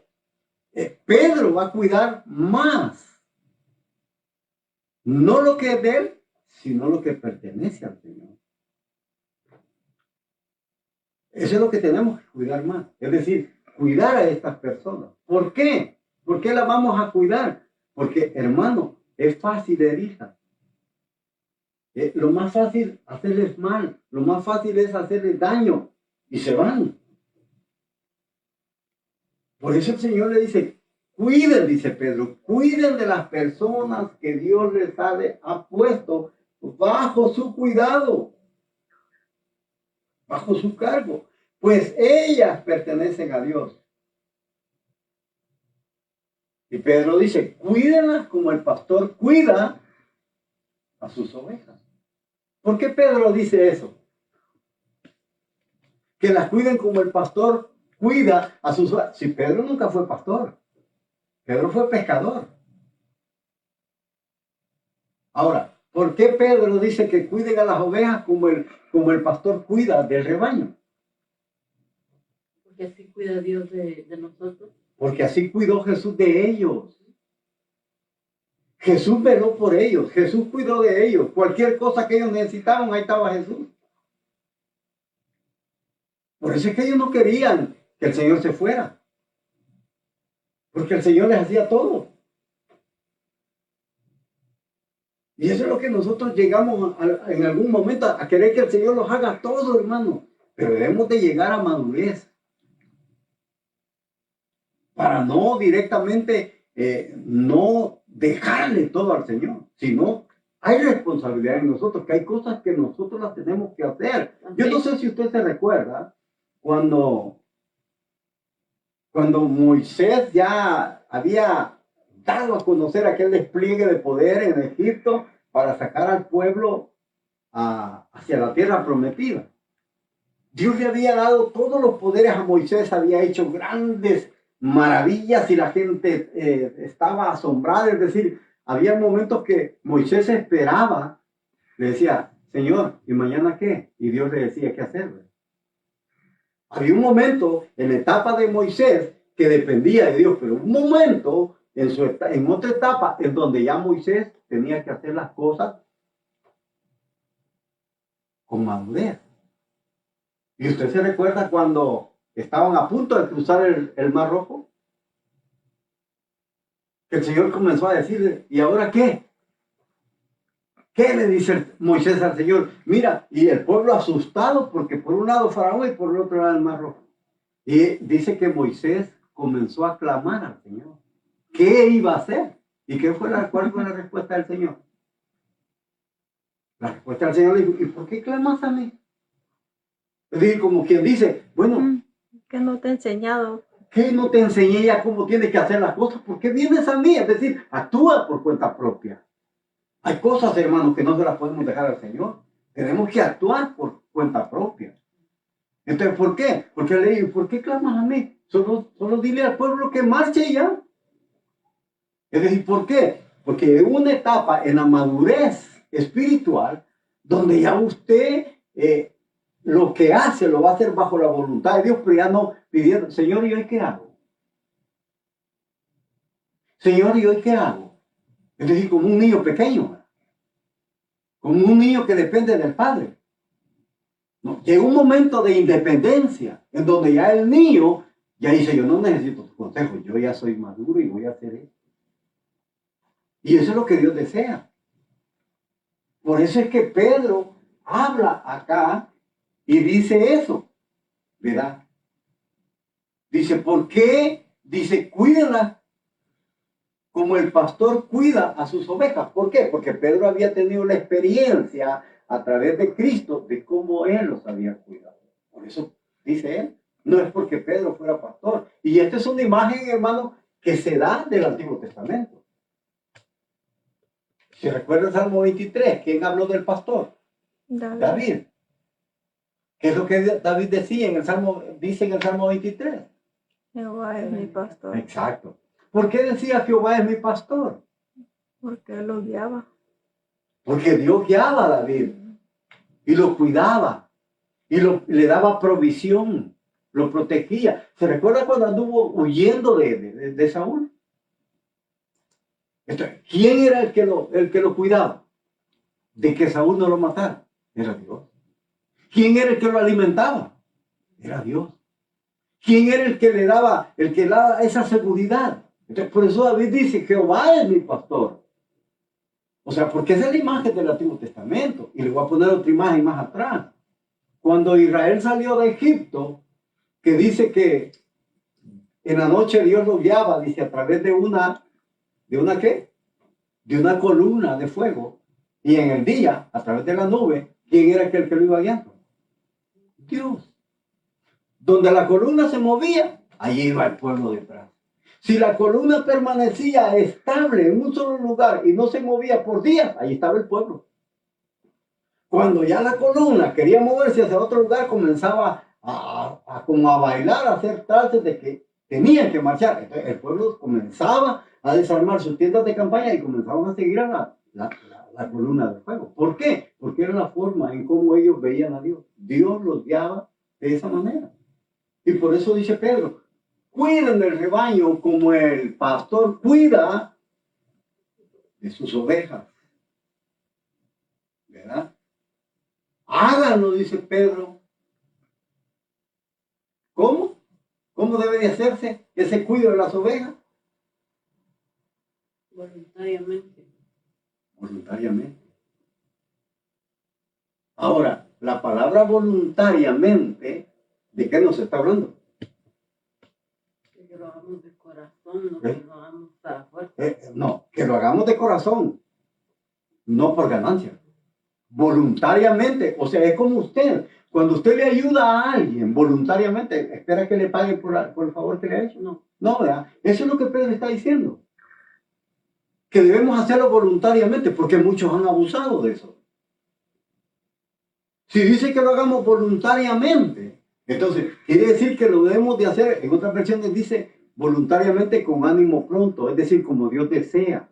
Pedro va a cuidar más. No lo que es de él, sino lo que pertenece al Señor. Eso es lo que tenemos que cuidar más. Es decir, cuidar a estas personas. ¿Por qué? ¿Por qué las vamos a cuidar? Porque, hermano, es fácil herirlas. Lo más fácil hacerles mal. Lo más fácil es hacerles daño. Y se van. Por eso el Señor le dice, cuiden, dice Pedro, cuiden de las personas que Dios les ha puesto bajo su cuidado, bajo su cargo, pues ellas pertenecen a Dios. Y Pedro dice, cuídenlas como el pastor cuida a sus ovejas. ¿Por qué Pedro dice eso? Que las cuiden como el pastor cuida a sus ovejas. Si Pedro nunca fue pastor, Pedro fue pescador. Ahora, ¿por qué Pedro dice que cuiden a las ovejas como el pastor cuida del rebaño? Porque así cuida Dios de nosotros. Porque así cuidó Jesús de ellos. Jesús veló por ellos. Jesús cuidó de ellos. Cualquier cosa que ellos necesitaban, ahí estaba Jesús. Por eso es que ellos no querían que el Señor se fuera. Porque el Señor les hacía todo. Y eso es lo que nosotros llegamos en algún momento a querer que el Señor los haga todo, hermano. Pero debemos de llegar a madurez. Para no directamente, no dejarle todo al Señor. Sino, hay responsabilidad en nosotros, que hay cosas que nosotros las tenemos que hacer. Yo no sé si usted se recuerda, cuando Moisés ya había dado a conocer aquel despliegue de poder en Egipto para sacar al pueblo hacia la tierra prometida. Dios le había dado todos los poderes a Moisés, había hecho grandes maravillas y la gente estaba asombrada. Es decir, había momentos que Moisés esperaba, le decía, Señor, ¿y mañana qué? Y Dios le decía qué hacer. Había un momento en la etapa de Moisés que dependía de Dios, pero un momento en otra etapa en donde ya Moisés tenía que hacer las cosas con madurez. ¿Y usted se recuerda cuando estaban a punto de cruzar el Mar Rojo? Que el Señor comenzó a decirle, ¿y ahora qué? ¿Qué le dice Moisés al Señor? Mira, y el pueblo asustado porque por un lado Faraón y por el otro lado el Mar Rojo. Y dice que Moisés comenzó a clamar al Señor. ¿Qué iba a hacer? ¿Y cuál fue la respuesta del Señor? La respuesta del Señor le dijo, ¿y por qué clamas a mí? Es decir, como quien dice, bueno, ¿qué no te he enseñado? ¿qué no te enseñé ya cómo tienes que hacer las cosas? ¿Por qué vienes a mí? Es decir, actúa por cuenta propia. Hay cosas, hermanos, que no se las podemos dejar al Señor. Tenemos que actuar por cuenta propia. Entonces, ¿por qué? Porque le digo, ¿por qué clamas a mí? Solo dile al pueblo que marche ya. Es decir, ¿por qué? Porque hay una etapa en la madurez espiritual donde ya usted lo que hace lo va a hacer bajo la voluntad de Dios, pero ya no pidiendo, Señor, ¿y hoy qué hago? Señor, ¿y hoy qué hago? Es decir, como un niño pequeño, como un niño que depende del padre. ¿No? Llega un momento de independencia en donde ya el niño ya dice, yo no necesito tu consejo, yo ya soy maduro y voy a hacer eso. Y eso es lo que Dios desea. Por eso es que Pedro habla acá y dice eso, ¿verdad? Dice, ¿por qué? Dice, cuídenla como el pastor cuida a sus ovejas. ¿Por qué? Porque Pedro había tenido la experiencia a través de Cristo de cómo él los había cuidado. Por eso dice él, no es porque Pedro fuera pastor. Y esta es una imagen, hermano, que se da del Antiguo Testamento. ¿Se recuerda el Salmo 23? ¿Quién habló del pastor? David. ¿Qué es lo que David decía en el Salmo, dice en el Salmo 23? Jehová es mi pastor. Exacto. ¿Por qué decía Jehová es mi pastor? Porque él lo guiaba. Porque Dios guiaba a David y lo cuidaba y le daba provisión, lo protegía. ¿Se recuerda cuando anduvo huyendo de Saúl? Entonces, ¿quién era el que lo cuidaba? De que Saúl no lo matara. Era Dios. ¿Quién era el que lo alimentaba? Era Dios. ¿Quién era el que le daba esa seguridad? Entonces, por eso David dice, Jehová es mi pastor. O sea, porque esa es la imagen del Antiguo Testamento. Y le voy a poner otra imagen más atrás. Cuando Israel salió de Egipto, que dice que en la noche Dios lo guiaba, dice, a través de una ¿qué? De una columna de fuego. Y en el día, a través de la nube, ¿quién era aquel que lo iba guiando? Dios. Donde la columna se movía, allí iba el pueblo detrás. Si la columna permanecía estable en un solo lugar y no se movía por días, ahí estaba el pueblo. Cuando ya la columna quería moverse hacia otro lugar, comenzaba como a bailar, a hacer trances de que tenían que marchar. Entonces el pueblo comenzaba a desarmar sus tiendas de campaña y comenzaban a seguir a la columna de fuego. ¿Por qué? Porque era la forma en cómo ellos veían a Dios. Dios los guiaba de esa manera. Y por eso dice Pedro, cuiden del rebaño como el pastor cuida de sus ovejas. ¿Verdad? Háganlo, dice Pedro. ¿Cómo? ¿Cómo debe de hacerse ese cuidado de las ovejas? Voluntariamente. Voluntariamente. Ahora, la palabra voluntariamente, ¿de qué nos está hablando? Que lo hagamos de corazón, no que lo hagamos para fuerza. No, que lo hagamos de corazón, no por ganancia. Voluntariamente, o sea, es como usted. Cuando usted le ayuda a alguien voluntariamente, ¿espera que le pague por el favor que le ha hecho? No, ¿verdad? Eso es lo que Pedro está diciendo. que debemos hacerlo voluntariamente, porque muchos han abusado de eso. Si dice que lo hagamos voluntariamente, entonces quiere decir que lo debemos de hacer, en otras versiones dice voluntariamente con ánimo pronto, es decir, como Dios desea.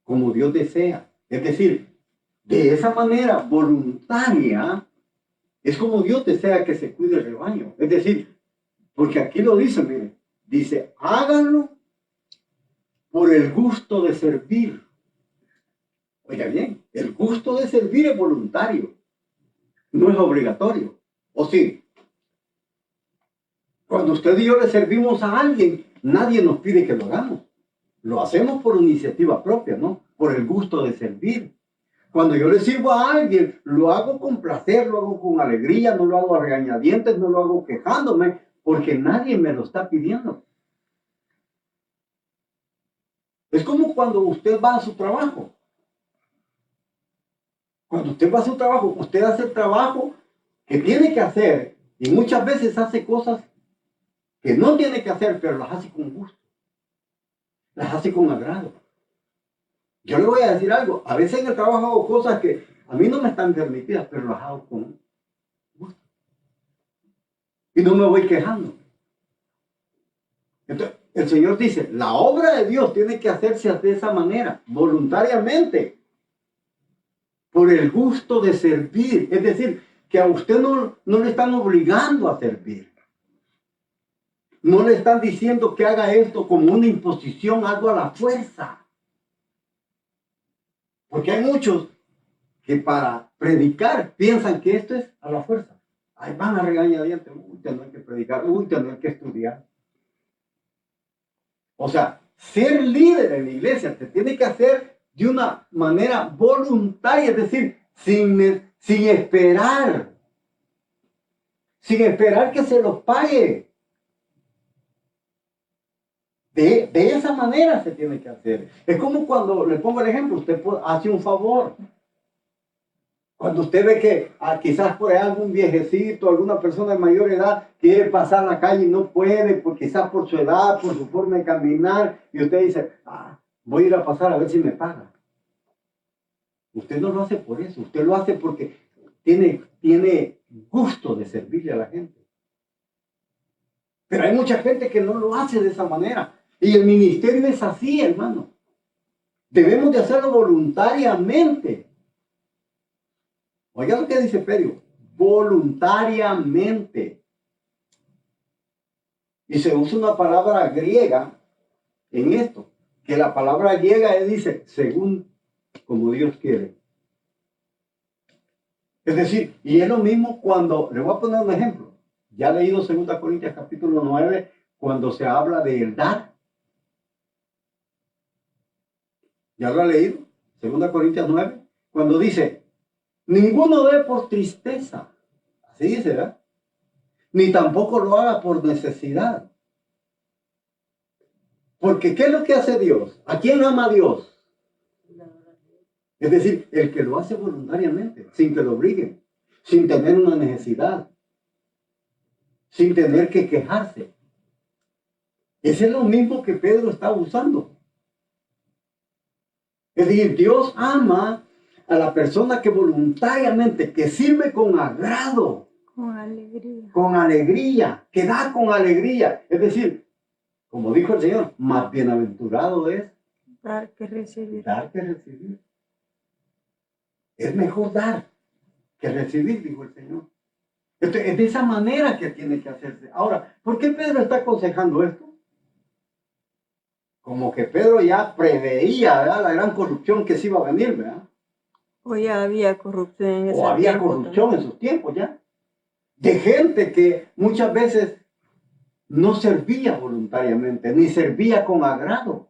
Como Dios desea. Es decir, de esa manera voluntaria, es como Dios desea que se cuide el rebaño. Es decir, porque aquí lo dice, mire, dice, háganlo por el gusto de servir. Oiga bien, el gusto de servir es voluntario, no es obligatorio. ¿O sí? Cuando usted y yo le servimos a alguien, nadie nos pide que lo hagamos. Lo hacemos por iniciativa propia, ¿no? Por el gusto de servir. Cuando yo le sirvo a alguien, lo hago con placer, lo hago con alegría, no lo hago a regañadientes, no lo hago quejándome, porque nadie me lo está pidiendo. Es como cuando usted va a su trabajo. Cuando usted va a su trabajo, usted hace el trabajo que tiene que hacer y muchas veces hace cosas que no tiene que hacer, pero las hace con gusto, las hace con agrado. Yo le voy a decir algo, a veces en el trabajo hago cosas que a mí no me están permitidas, pero las hago con gusto. Y no me voy quejando. Entonces, el Señor dice, la obra de Dios tiene que hacerse de esa manera, voluntariamente, por el gusto de servir. Es decir, que a usted no le están obligando a servir. No le están diciendo que haga esto como una imposición, algo a la fuerza. Porque hay muchos que para predicar piensan que esto es a la fuerza. Ahí van a regañadientes. Uy, tener que predicar. Uy, tener que estudiar. O sea, ser líder en la iglesia te tiene que hacer de una manera voluntaria. Es decir, sin esperar. Sin esperar que se los pague. De esa manera se tiene que hacer. Es como cuando, le pongo el ejemplo, usted hace un favor. Cuando usted ve que quizás por ahí algún viejecito, alguna persona de mayor edad quiere pasar la calle y no puede, quizás por su edad, por su forma de caminar, y usted dice, voy a ir a pasar a ver si me paga. Usted no lo hace por eso, usted lo hace porque tiene gusto de servirle a la gente. Pero hay mucha gente que no lo hace de esa manera. Y el ministerio es así, hermano. Debemos de hacerlo voluntariamente. Oiga lo que dice Pedro. Voluntariamente. Y se usa una palabra griega en esto. Que la palabra griega dice, según como Dios quiere. Es decir, y es lo mismo cuando, le voy a poner un ejemplo. Ya he leído 2 Corintios capítulo 9, cuando se habla del dar. ¿Ya lo ha leído? 2 Corintios 9, cuando dice, ninguno dé por tristeza. Así dice, ¿verdad? Ni tampoco lo haga por necesidad. Porque ¿qué es lo que hace Dios? ¿A quién ama Dios? Es decir, el que lo hace voluntariamente, sin que lo obliguen, sin tener una necesidad, sin tener que quejarse. Ese es lo mismo que Pedro está usando. Es decir, Dios ama a la persona que voluntariamente, que sirve con agrado. Con alegría. Con alegría, que da con alegría. Es decir, como dijo el Señor, más bienaventurado es dar que recibir. Dar que recibir. Es mejor dar que recibir, dijo el Señor. Entonces, es de esa manera que tiene que hacerse. Ahora, ¿por qué Pedro está aconsejando esto? Como que Pedro ya preveía, ¿verdad?, la gran corrupción que se iba a venir, ¿verdad? O ya había corrupción en ese tiempo. O había corrupción en sus tiempos ya. De gente que muchas veces no servía voluntariamente, ni servía con agrado.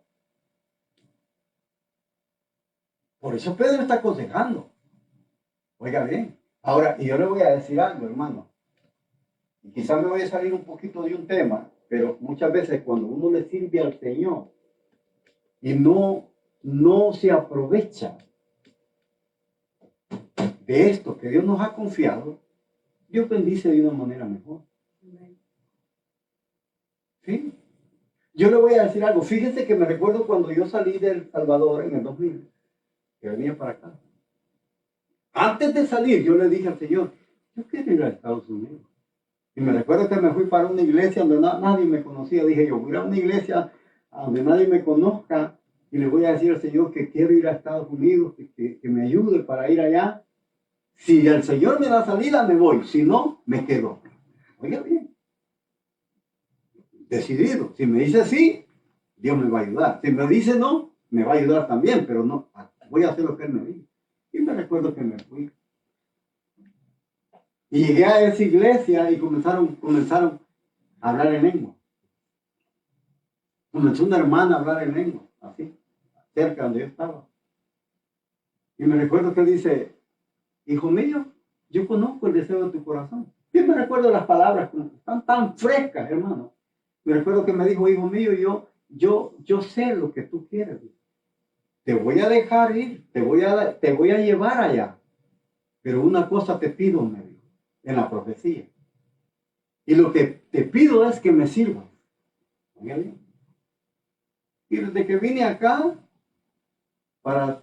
Por eso Pedro está aconsejando. Oiga bien. Ahora, y yo le voy a decir algo, hermano. Y quizás me voy a salir un poquito de un tema, pero muchas veces cuando uno le sirve al Señor y no se aprovecha de esto que Dios nos ha confiado, Dios bendice de una manera mejor. ¿Sí? Yo le voy a decir algo. Fíjense que me recuerdo cuando yo salí de El Salvador en el 2000, que venía para acá. Antes de salir, yo le dije al Señor, yo quiero ir a Estados Unidos. Y me recuerdo que me fui para una iglesia donde nadie me conocía. Dije yo, voy a una iglesia donde nadie me conozca y le voy a decir al Señor que quiero ir a Estados Unidos, que me ayude para ir allá. Si el Señor me da salida, me voy. Si no, me quedo. Oiga bien. Decidido. Si me dice sí, Dios me va a ayudar. Si me dice no, me va a ayudar también, pero no, voy a hacer lo que Él me dice. Y me recuerdo que me fui. Y llegué a esa iglesia y comenzaron a hablar en lengua. Comenzó una hermana a hablar en lengua, así, cerca donde yo estaba. Y me recuerdo que dice, hijo mío, yo conozco el deseo de tu corazón. Yo me recuerdo las palabras, como están tan frescas, hermano. Me recuerdo que me dijo, hijo mío, yo sé lo que tú quieres. Te voy a dejar ir, te voy a llevar allá. Pero una cosa te pido, me dijo, en la profecía. Y lo que te pido es que me sirvas. Oiga bien. Y desde que vine acá, para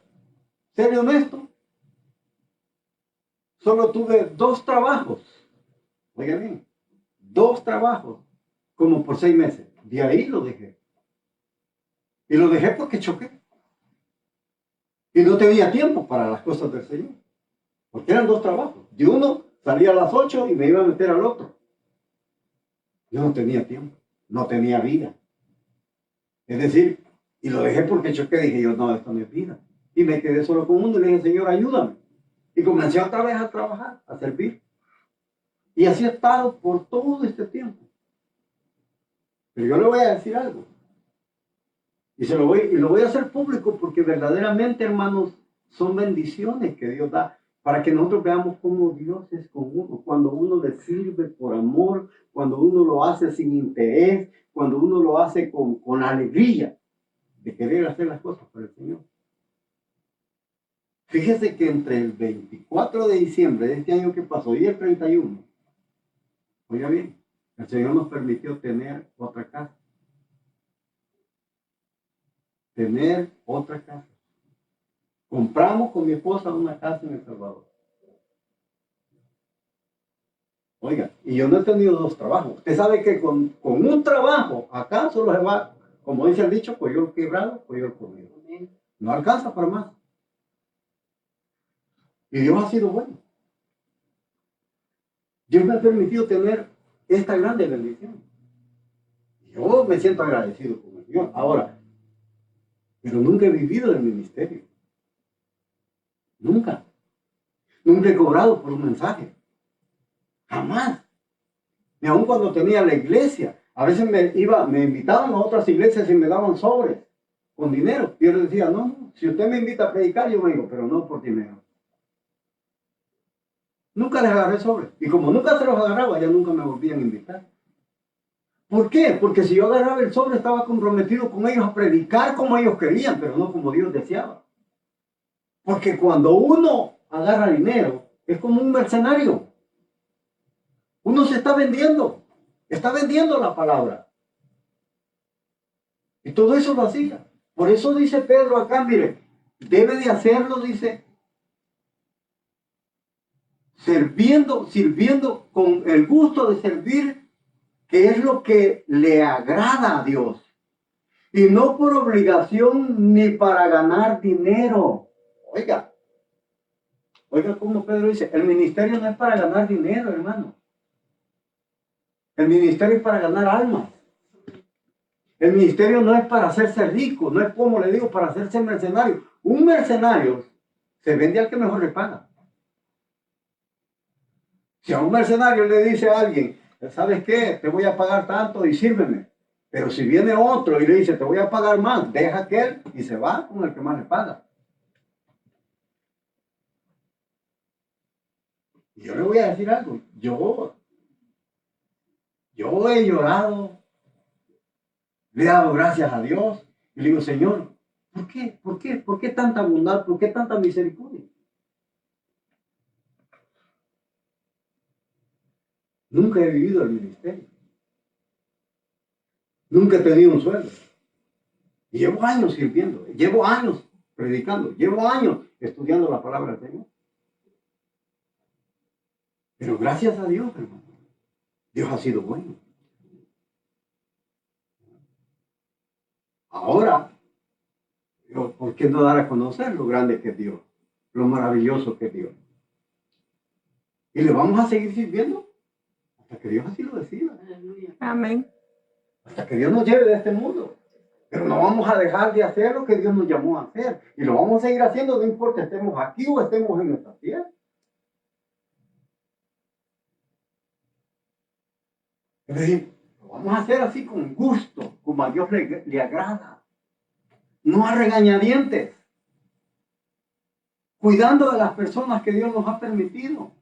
ser honesto, solo tuve 2 trabajos. Oiga bien, 2 trabajos, como por 6 meses. De ahí lo dejé. Y lo dejé porque choqué. Y no tenía tiempo para las cosas del Señor. Porque eran 2 trabajos. De uno salía a las 8 y me iba a meter al otro. Yo no tenía tiempo, no tenía vida. Es decir, y lo dejé porque choqué. Dije yo, no, esto no es vida. Y me quedé solo con uno y le dije, Señor, ayúdame. Y comencé otra vez a trabajar, a servir. Y así he estado por todo este tiempo. Pero yo le voy a decir algo. Y lo voy a hacer público porque verdaderamente, hermanos, son bendiciones que Dios da para que nosotros veamos cómo Dios es con uno. Cuando uno le sirve por amor, cuando uno lo hace sin interés, cuando uno lo hace con alegría de querer hacer las cosas por el Señor. Fíjese que entre el 24 de diciembre de este año que pasó y el 31, oiga bien, el Señor nos permitió tener otra casa. Tener otra casa. Compramos con mi esposa una casa en El Salvador. Oiga, y yo no he tenido 2 trabajos. Usted sabe que con un trabajo acá solo se va, como dice el dicho, coyol quebrado, coyol comido. No alcanza para más. Y Dios ha sido bueno. Dios me ha permitido tener esta grande bendición. Yo me siento agradecido con el Señor. Ahora, pero nunca he vivido del ministerio. Nunca. Nunca he cobrado por un mensaje. Jamás. Ni aun cuando tenía la iglesia. A veces me invitaban a otras iglesias y me daban sobres con dinero. Y yo les decía, no, si usted me invita a predicar, yo vengo, pero no por dinero. Nunca les agarré sobres. Y como nunca se los agarraba, ya nunca me volvían a invitar. ¿Por qué? Porque si yo agarraba el sobre, estaba comprometido con ellos a predicar como ellos querían, pero no como Dios deseaba. Porque cuando uno agarra dinero, es como un mercenario. Uno se está vendiendo la palabra. Y todo eso lo hacía. Por eso dice Pedro acá, mire, debe de hacerlo, dice, sirviendo con el gusto de servir, que es lo que le agrada a Dios. Y no por obligación ni para ganar dinero. Oiga como Pedro dice, el ministerio no es para ganar dinero, hermano. El ministerio es para ganar almas. El ministerio no es para hacerse rico, no es como le digo, para hacerse mercenario. Un mercenario se vende al que mejor le paga. Si a un mercenario le dice a alguien, ¿sabes qué? Te voy a pagar tanto y sírveme. Pero si viene otro y le dice, te voy a pagar más, deja aquel y se va con el que más le paga. Y yo le voy a decir algo. Yo he llorado, le he dado gracias a Dios y le digo, Señor, ¿por qué? ¿Por qué tanta bondad? ¿Por qué tanta misericordia? Nunca he vivido el ministerio. Nunca he tenido un sueldo. Y llevo años sirviendo, llevo años predicando, llevo años estudiando la palabra del Señor. Pero gracias a Dios, hermano, Dios ha sido bueno. Ahora, ¿por qué no dar a conocer lo grande que es Dios? Lo maravilloso que es Dios. Y le vamos a seguir sirviendo hasta que Dios así lo decida. Aleluya. Amén. Hasta que Dios nos lleve de este mundo. Pero no vamos a dejar de hacer lo que Dios nos llamó a hacer. Y lo vamos a seguir haciendo, no importa estemos aquí o estemos en nuestra tierra. Es decir, lo vamos a hacer así con gusto, como a Dios le agrada. No a regañadientes. Cuidando de las personas que Dios nos ha permitido.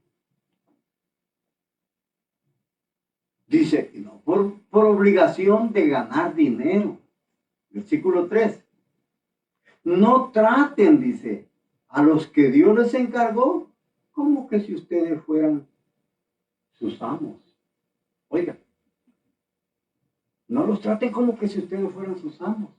Dice, y no por obligación de ganar dinero. Versículo 3. No traten, dice, a los que Dios les encargó, como que si ustedes fueran sus amos. Oiga, no los traten como que si ustedes fueran sus amos.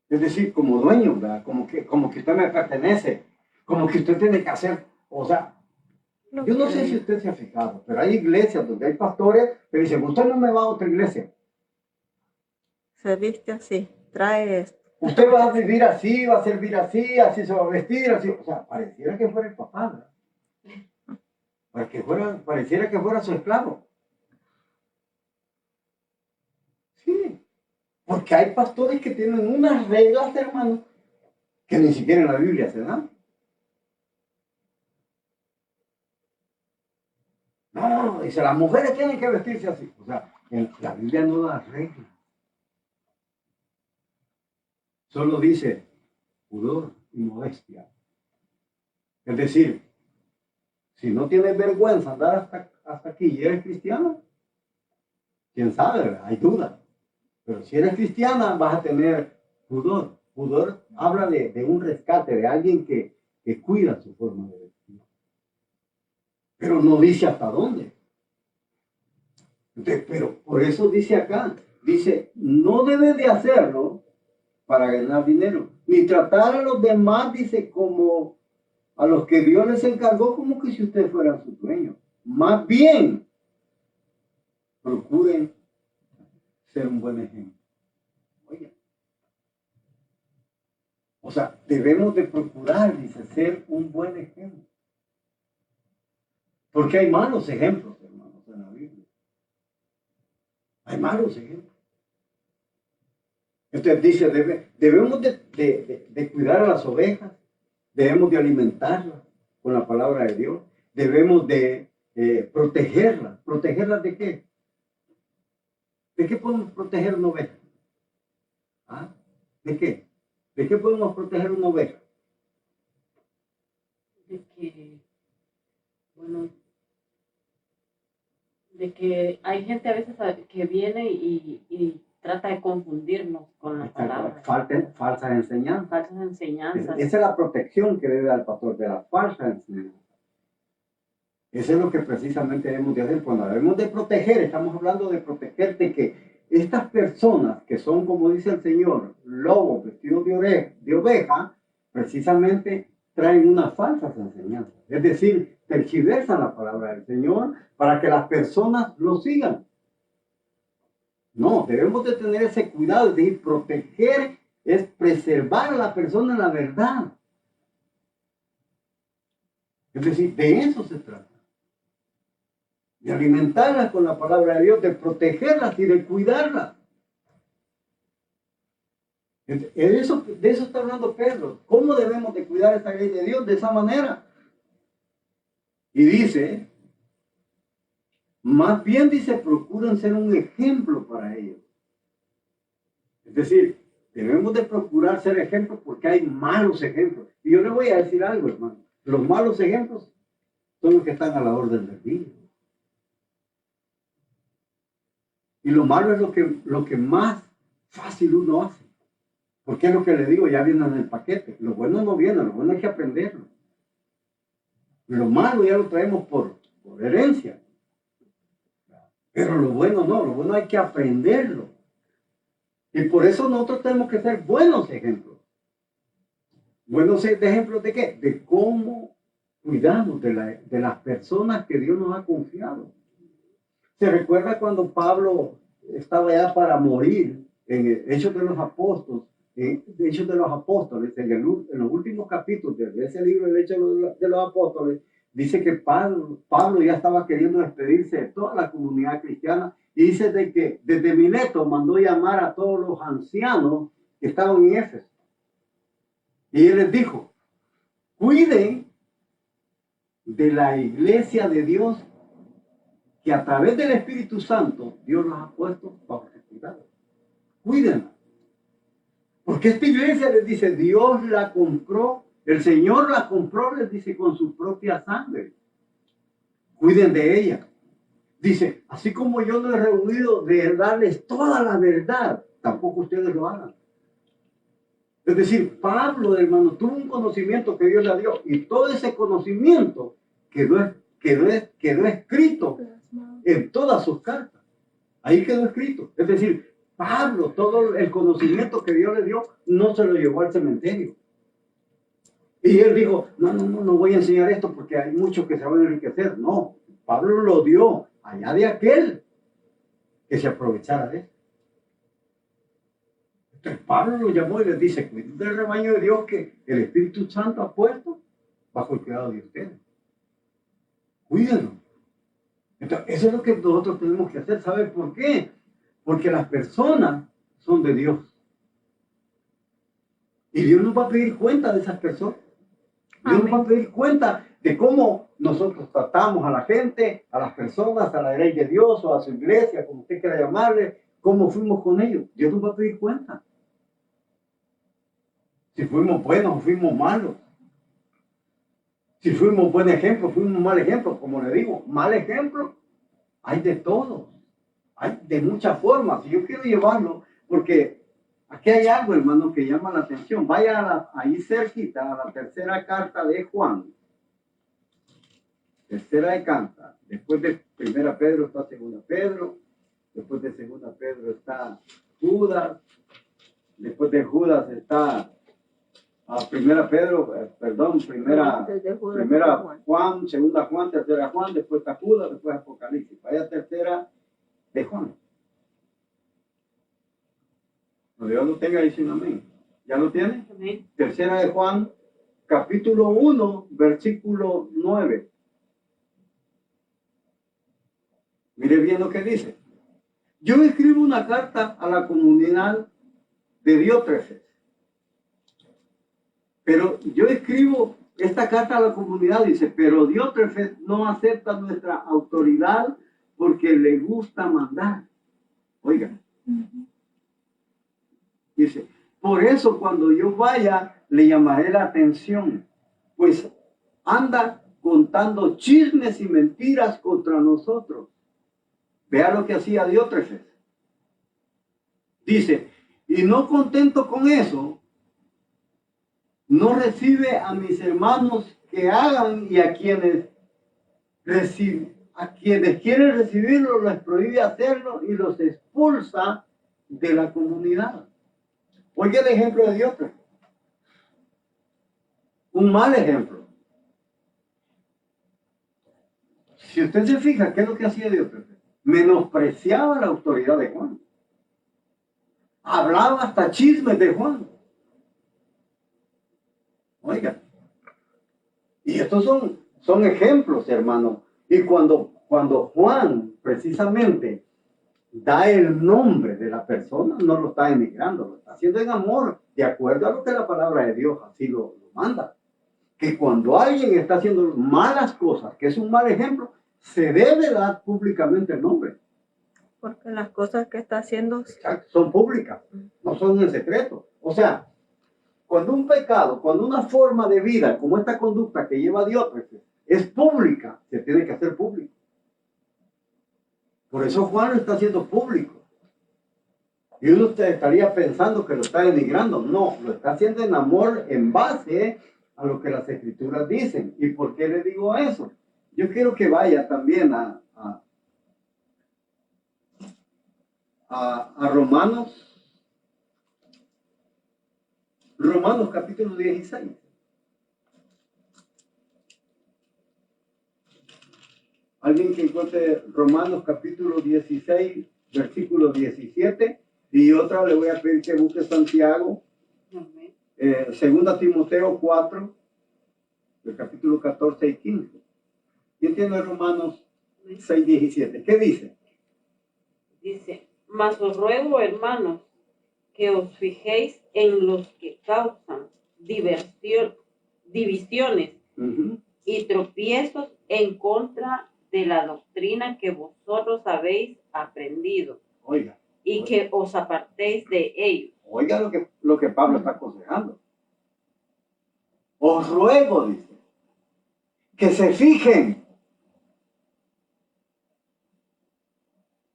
Es decir, como dueño, ¿verdad? Como que usted me pertenece, como que usted tiene que hacer, o sea, yo no sé si usted se ha fijado, pero hay iglesias donde hay pastores que dicen, usted no me va a otra iglesia. Se viste así, trae esto. Usted va a vivir así, va a servir así, así se va a vestir, así. O sea, pareciera que fuera el papá, ¿verdad? Pareciera que fuera su esclavo. Sí, porque hay pastores que tienen unas reglas, hermano, que ni siquiera en la Biblia se dan. No, dice, las mujeres tienen que vestirse así. O sea, la Biblia no da reglas. Solo dice pudor y modestia. Es decir, si no tienes vergüenza andar hasta aquí y eres cristiano, quién sabe, hay duda. Pero si eres cristiana vas a tener pudor. Pudor habla de un rescate, de alguien que cuida su forma de vestir. Pero no dice hasta dónde. Entonces, pero por eso dice acá, dice, no debes de hacerlo para ganar dinero, ni tratar a los demás, dice, como a los que Dios les encargó, como que si ustedes fueran sus dueños. Más bien, procuren ser un buen ejemplo. Oye, o sea, debemos de procurar, dice, ser un buen ejemplo. Porque hay malos ejemplos, hermanos, en la Biblia. Hay malos ejemplos. Entonces dice, debemos de cuidar a las ovejas, debemos de alimentarlas con la palabra de Dios, debemos de protegerlas. ¿Protegerlas de qué? ¿De qué podemos proteger una oveja? ¿Ah? ¿De qué? ¿De qué podemos proteger una oveja? De que, bueno, de que hay gente a veces que viene y trata de confundirnos con la palabra. Falsas enseñanzas. Falsas enseñanzas. Esa es la protección que debe dar el pastor de las falsas enseñanzas. Eso es lo que precisamente debemos de hacer. Cuando debemos de proteger, estamos hablando de proteger de que estas personas que son, como dice el Señor, lobos vestidos de oveja, precisamente traen unas falsas enseñanzas. Es decir, tergiversan la palabra del Señor para que las personas lo sigan. No, debemos de tener ese cuidado, es decir, proteger es preservar a la persona en la verdad. Es decir, de eso se trata. De alimentarlas con la palabra de Dios, de protegerlas y de cuidarlas. De eso está hablando Pedro. ¿Cómo debemos de cuidar esta ley de Dios? De esa manera. Y dice, más bien dice, procuran ser un ejemplo para ellos. Es decir, debemos de procurar ser ejemplos porque hay malos ejemplos. Y yo le voy a decir algo, hermano. Los malos ejemplos son los que están a la orden del día. Y lo malo es lo que más fácil uno hace. Porque es lo que le digo, ya viene en el paquete. Lo bueno no viene, lo bueno hay que aprenderlo. Lo malo ya lo traemos por herencia. Pero lo bueno no, lo bueno hay que aprenderlo. Y por eso nosotros tenemos que ser buenos ejemplos. ¿Buenos ejemplos de qué? De cómo cuidamos de las personas que Dios nos ha confiado. ¿Se recuerda cuando Pablo estaba ya para morir en Hechos de los Apóstoles? En los últimos capítulos de ese libro, el Hechos de los Apóstoles, dice que Pablo ya estaba queriendo despedirse de toda la comunidad cristiana y dice de que desde Mileto mandó llamar a todos los ancianos que estaban en Éfeso. Y él les dijo, cuiden de la iglesia de Dios que a través del Espíritu Santo Dios los ha puesto bajo su cuidado. Cuídenla. Porque esta iglesia les dice, Dios la compró, el Señor la compró, les dice, con su propia sangre. Cuiden de ella. Dice, así como yo no he reunido de darles toda la verdad, tampoco ustedes lo hagan. Es decir, Pablo, hermano, tuvo un conocimiento que Dios le dio y todo ese conocimiento quedó escrito en todas sus cartas. Ahí quedó escrito. Es decir, Pablo, todo el conocimiento que Dios le dio, no se lo llevó al cementerio. Y él dijo, no voy a enseñar esto porque hay muchos que se van a enriquecer. No, Pablo lo dio allá de aquel que se aprovechara de eso. Entonces Pablo lo llamó y les dice, cuiden del rebaño de Dios que el Espíritu Santo ha puesto bajo el cuidado de ustedes. Cuídenlo. Entonces, eso es lo que nosotros tenemos que hacer. ¿Sabe por qué? Porque las personas son de Dios. Y Dios nos va a pedir cuenta de esas personas. Dios nos va a pedir cuenta de cómo nosotros tratamos a la gente, a las personas, a la ley de Dios o a su iglesia, como usted quiera llamarle, cómo fuimos con ellos. Dios nos va a pedir cuenta. Si fuimos buenos o fuimos malos. Si fuimos buen ejemplo, fuimos mal ejemplo. Como le digo, mal ejemplo hay de todos. Hay de muchas formas. Y yo quiero llevarlo porque aquí hay algo, hermano, que llama la atención. Vaya ahí cerquita a la tercera carta de Juan. Tercera de carta. Después de primera Pedro está segunda Pedro. Después de segunda Pedro está Judas. Después de Judas está primera Juan, segunda Juan, tercera Juan, después está Judas, después Apocalipsis. Vaya tercera de Juan. No, Dios lo tenga ahí sin amén. ¿Ya lo tiene? Amén. Tercera de Juan, capítulo 1, versículo 9. Mire bien lo que dice. Yo escribo una carta a la comunidad de Diótrefes. Pero yo escribo esta carta a la comunidad, dice, pero Diótrefes no acepta nuestra autoridad porque le gusta mandar. Oigan. Dice, por eso cuando yo vaya le llamaré la atención, pues anda contando chismes y mentiras contra nosotros. Vea lo que hacía Diótrefes. Dice, y no contento con eso, no recibe a mis hermanos que hagan y a quienes quieren recibirlo les prohíbe hacerlo y los expulsa de la comunidad. Oye el ejemplo de Diótrefes. Un mal ejemplo. Si usted se fija, ¿qué es lo que hacía Diótrefes? Menospreciaba la autoridad de Juan. Hablaba hasta chismes de Juan. Oiga. Y estos son ejemplos, hermano. Y cuando Juan precisamente da el nombre de la persona, no lo está denigrando, lo está haciendo en amor, de acuerdo a lo que la palabra de Dios así lo manda. Que cuando alguien está haciendo malas cosas, que es un mal ejemplo, se debe dar públicamente el nombre. Porque las cosas que está haciendo son públicas, no son en secreto. O sea, cuando un pecado, cuando una forma de vida, como esta conducta que lleva Diótrefes, es pública, se tiene que hacer público. Por eso Juan lo está haciendo público. Y uno estaría pensando que lo está denigrando. No, lo está haciendo en amor, en base a lo que las escrituras dicen. ¿Y por qué le digo eso? Yo quiero que vaya también a Romanos capítulo 16. Alguien que encuentre Romanos capítulo 16, versículo 17. Y otra le voy a pedir que busque Santiago. Segunda Timoteo 4, del capítulo 14 y 15. Y entiendo Romanos 6, 17. ¿Qué dice? Dice, mas os ruego, hermanos, que os fijéis en los que causan divisiones y tropiezos en contra de la doctrina que vosotros habéis aprendido. Oiga. Y que os apartéis de ellos. Oiga lo que Pablo está aconsejando. Os ruego, dice, que se fijen.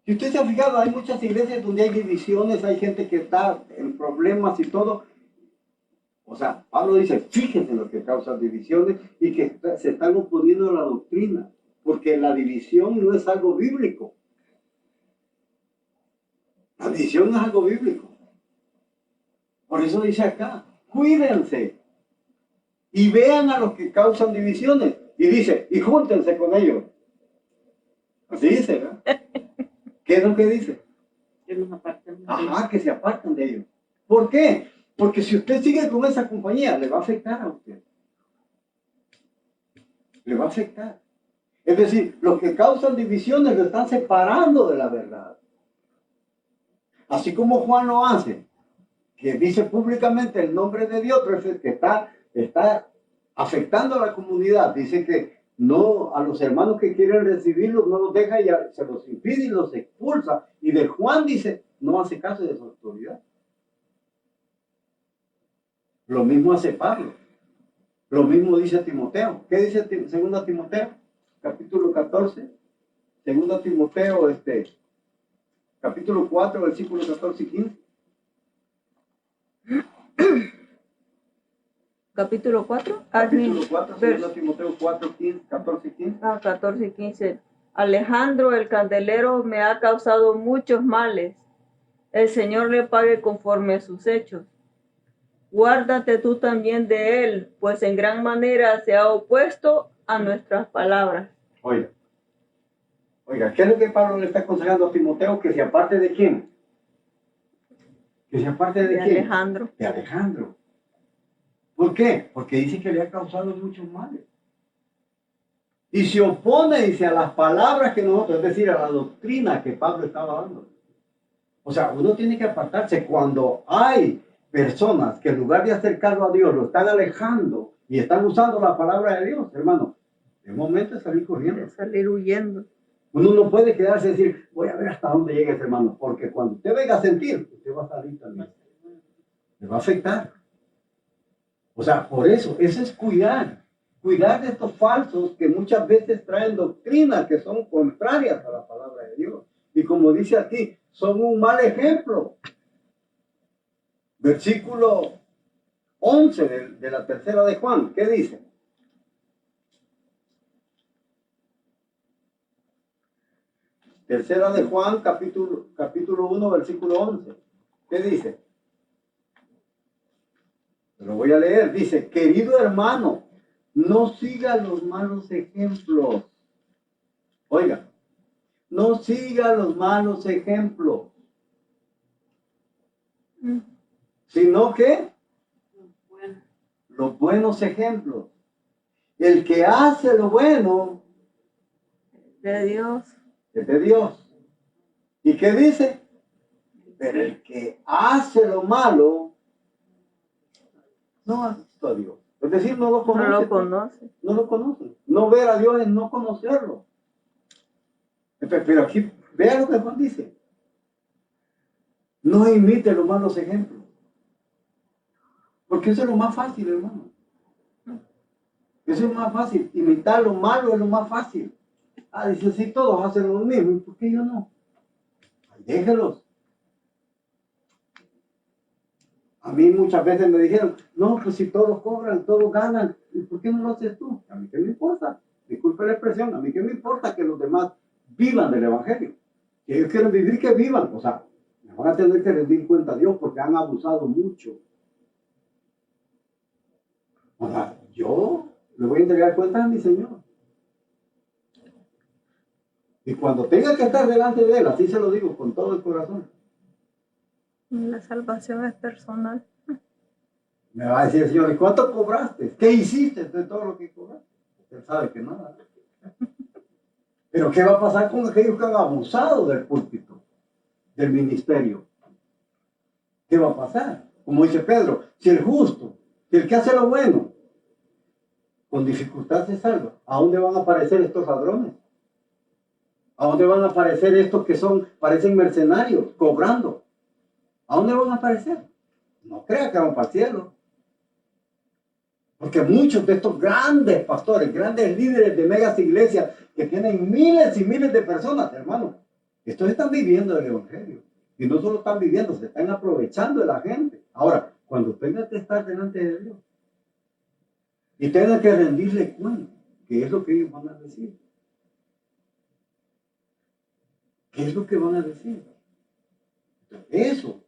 Si usted se ha fijado, hay muchas iglesias donde hay divisiones, hay gente que está en problemas y todo. O sea, Pablo dice, fíjense en lo que causa divisiones y que se están oponiendo a la doctrina, porque la división no es algo bíblico. La división no es algo bíblico. Por eso dice acá, cuídense y vean a los que causan divisiones. Y dice, y júntense con ellos. Así dice, ¿verdad? ¿Qué es lo que dice? Que nos aparten. Ajá, que se apartan de ellos. ¿Por qué? Porque si usted sigue con esa compañía, le va a afectar a usted. Le va a afectar. Es decir, los que causan divisiones lo están separando de la verdad. Así como Juan lo hace, que dice públicamente el nombre de Dios, pero es el que está afectando a la comunidad. Dice que no, a los hermanos que quieren recibirlos no los deja y se los impide y los expulsa. Y de Juan dice, no hace caso de su autoridad. Lo mismo hace Pablo. Lo mismo dice Timoteo. ¿Qué dice 2 Timoteo? Capítulo 14. 2 Timoteo, capítulo 4, versículos 14 y 15. Capítulo 4. Capítulo 4, 2 Timoteo 4, 15, 14 y 15. 14 y 15. Alejandro el candelero me ha causado muchos males. El Señor le pague conforme a sus hechos. Guárdate tú también de él, pues en gran manera se ha opuesto a nuestras palabras. Oiga, ¿qué es lo que Pablo le está aconsejando a Timoteo? Que se aparte de quién. Que se aparte de quién. Alejandro. De Alejandro. ¿Por qué? Porque dice que le ha causado muchos males. Y se opone, dice, a las palabras que nosotros, es decir, a la doctrina que Pablo estaba dando. O sea, uno tiene que apartarse cuando hay personas que en lugar de acercarlo a Dios, lo están alejando y están usando la palabra de Dios, hermano. Es momento de salir corriendo. De salir huyendo. Uno no puede quedarse y decir, voy a ver hasta dónde llega ese hermano, porque cuando usted venga a sentir, usted va a salir también. Le va a afectar. O sea, por eso es cuidar de estos falsos que muchas veces traen doctrinas que son contrarias a la palabra de Dios. Y como dice aquí, son un mal ejemplo. Versículo 11 de la tercera de Juan, ¿qué dice? Tercera de Juan, capítulo 1, versículo 11. ¿Qué dice? Lo voy a leer. Dice, querido hermano, no siga los malos ejemplos. Oiga, no siga los malos ejemplos. Sino que los buenos ejemplos. El que hace lo bueno De Dios. es de Dios. ¿Y qué dice? Pero el que hace lo malo no ha visto a Dios. Es decir, no lo conoce. No lo conoce. No lo conoce. No ver a Dios es no conocerlo. Pero aquí, vea lo que Juan dice. No imite los malos ejemplos. Porque eso es lo más fácil, hermano. Eso es más fácil. Imitar lo malo es lo más fácil. Ah, dice, sí, todos hacen lo mismo. ¿Y por qué yo no? Ay, déjelos. A mí muchas veces me dijeron, no, pues si todos cobran, todos ganan, ¿y por qué no lo haces tú? A mí qué me importa. Disculpe la expresión, a mí qué me importa que los demás vivan del Evangelio. Si ellos quieren vivir, que vivan. O sea, van a tener que rendir cuenta a Dios porque han abusado mucho. O sea, yo le voy a entregar cuentas a mi Señor. Y cuando tenga que estar delante de Él, así se lo digo con todo el corazón. La salvación es personal. Me va a decir el Señor, ¿y cuánto cobraste? ¿Qué hiciste de todo lo que cobraste? Él sabe que nada. Pero ¿qué va a pasar con aquellos que han abusado del púlpito, del ministerio? ¿Qué va a pasar? Como dice Pedro, si el justo, si el que hace lo bueno, con dificultad se salva, ¿a dónde van a aparecer estos ladrones? ¿A dónde van a aparecer estos que parecen mercenarios, cobrando? ¿A dónde van a aparecer? No crea que van para el cielo. Porque muchos de estos grandes pastores, grandes líderes de megas iglesias que tienen miles y miles de personas, hermanos, estos están viviendo el evangelio. Y no solo están viviendo, se están aprovechando de la gente. Ahora, cuando tengan que estar delante de Dios y tengan que rendirle cuenta, ¿qué es lo que ellos van a decir? ¿Qué es lo que van a decir? Eso.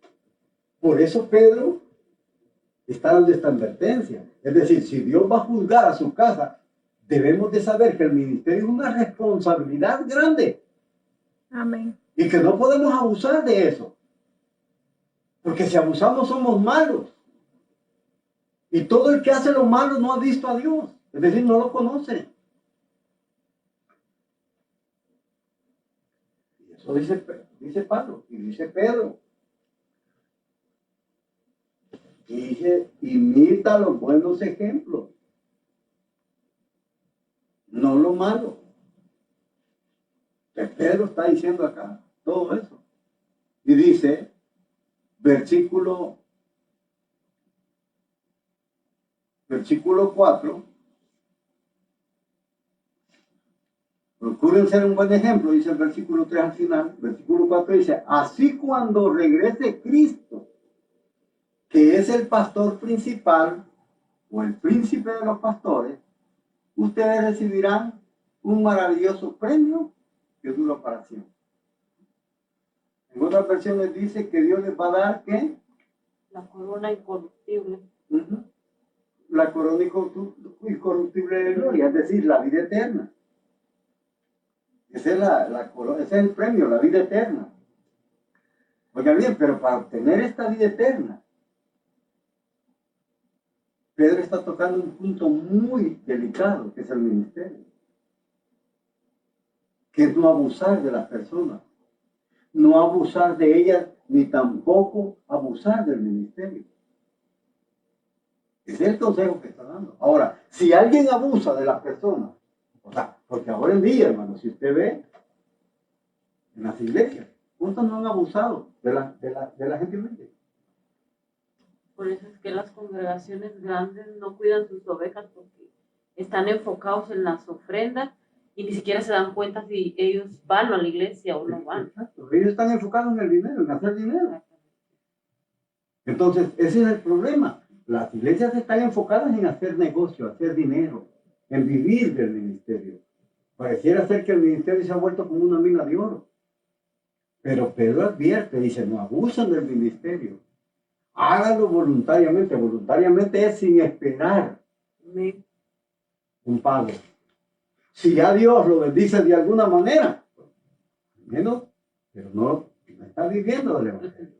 Por eso Pedro está dando esta advertencia. Es decir, si Dios va a juzgar a su casa, debemos de saber que el ministerio es una responsabilidad grande. Amén. Y que no podemos abusar de eso. Porque si abusamos somos malos. Y todo el que hace lo malo no ha visto a Dios. Es decir, no lo conoce. Y eso dice Pablo y dice Pedro. Y dice, imita los buenos ejemplos. No lo malo. Pedro está diciendo acá todo eso. Y dice, versículo 4, procuren ser un buen ejemplo, dice el versículo 3 al final. Versículo 4 dice, así cuando regrese Cristo, que es el pastor principal o el príncipe de los pastores, ustedes recibirán un maravilloso premio que dura para siempre. En otras versiones dice que Dios les va a dar, ¿qué? La corona incorruptible. La corona incorruptible de gloria, es decir, la vida eterna. Ese es el premio, la vida eterna. Oiga bien, pero para obtener esta vida eterna, Pedro está tocando un punto muy delicado, que es el ministerio. Que es no abusar de las personas. No abusar de ellas, ni tampoco abusar del ministerio. Ese es el consejo que está dando. Ahora, si alguien abusa de las personas, o sea, porque ahora en día, hermano, si usted ve en las iglesias, ¿cuántos no han abusado de la gente humilde? Por eso es que las congregaciones grandes no cuidan sus ovejas porque están enfocados en las ofrendas y ni siquiera se dan cuenta si ellos van a la iglesia o no van. Exacto. Ellos están enfocados en el dinero, en hacer dinero. Entonces, ese es el problema. Las iglesias están enfocadas en hacer negocio, hacer dinero, en vivir del ministerio. Pareciera ser que el ministerio se ha vuelto como una mina de oro. Pero Pedro advierte, dice, no abusen del ministerio. Háganlo voluntariamente. Voluntariamente es sin esperar un pago. Si ya Dios lo bendice de alguna manera, menos, pero no está viviendo del evangelio.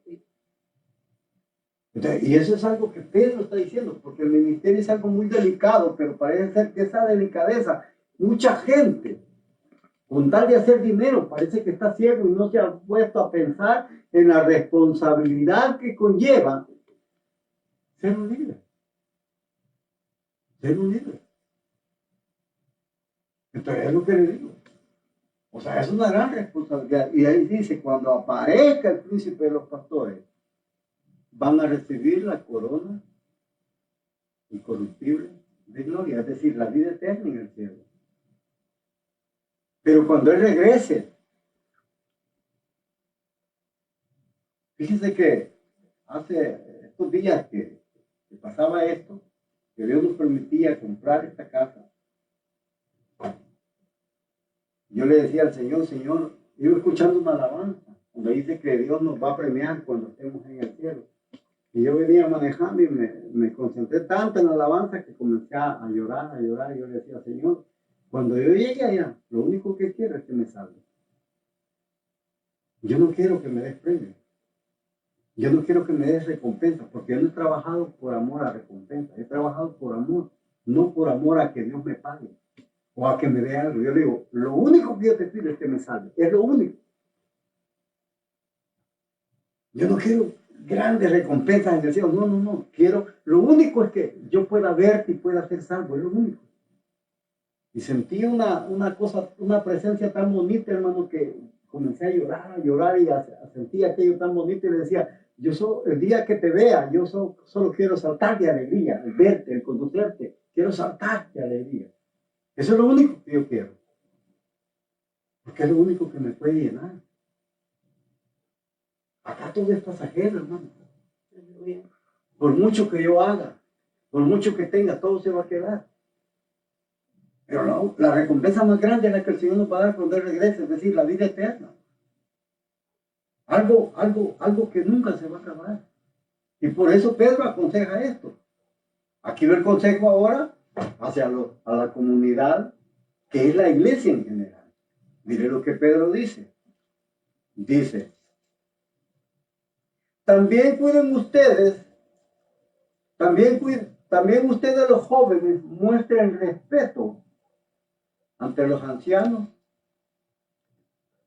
Entonces, y eso es algo que Pedro está diciendo, porque el ministerio es algo muy delicado, pero parece ser que esa delicadeza, mucha gente, con tal de hacer dinero, parece que está ciego y no se ha puesto a pensar en la responsabilidad que conlleva ser un líder. Ser un líder. Entonces es lo que le digo. O sea, es una gran responsabilidad. Y ahí dice, cuando aparezca el príncipe de los pastores, van a recibir la corona incorruptible de gloria, es decir, la vida eterna en el cielo. Pero cuando Él regrese, fíjense que hace estos días que pasaba esto, que Dios nos permitía comprar esta casa, yo le decía al Señor, Señor, iba escuchando una alabanza donde dice que Dios nos va a premiar cuando estemos en el cielo. Y yo venía manejando y me concentré tanto en la alabanza que comencé a llorar, a llorar. Y yo le decía, Señor, cuando yo llegue allá, lo único que quiero es que me salve. Yo no quiero que me des premio. Yo no quiero que me des recompensa, porque yo no he trabajado por amor a recompensa. He trabajado por amor, no por amor a que Dios me pague o a que me dé algo. Yo le digo, lo único que yo te pido es que me salve. Es lo único. Yo no quiero grandes recompensas en el cielo. No, no, no. Quiero, lo único es que yo pueda verte y pueda ser salvo. Es lo único. Y sentí una cosa, una presencia tan bonita, hermano, que comencé a llorar y sentir aquello tan bonito y le decía, el día que te vea, yo solo quiero saltar de alegría, el verte, el conocerte, quiero saltar de alegría. Eso es lo único que yo quiero. Porque es lo único que me puede llenar. Acá todo es pasajero, hermano. Por mucho que yo haga, por mucho que tenga, todo se va a quedar. Pero la recompensa más grande es la que el Señor nos va a dar cuando Él regrese, es decir, la vida eterna. Algo que nunca se va a acabar. Y por eso Pedro aconseja esto. Aquí va el consejo ahora a la comunidad, que es la iglesia en general. Mire lo que Pedro dice. Dice, también ustedes los jóvenes, muestren respeto ante los ancianos.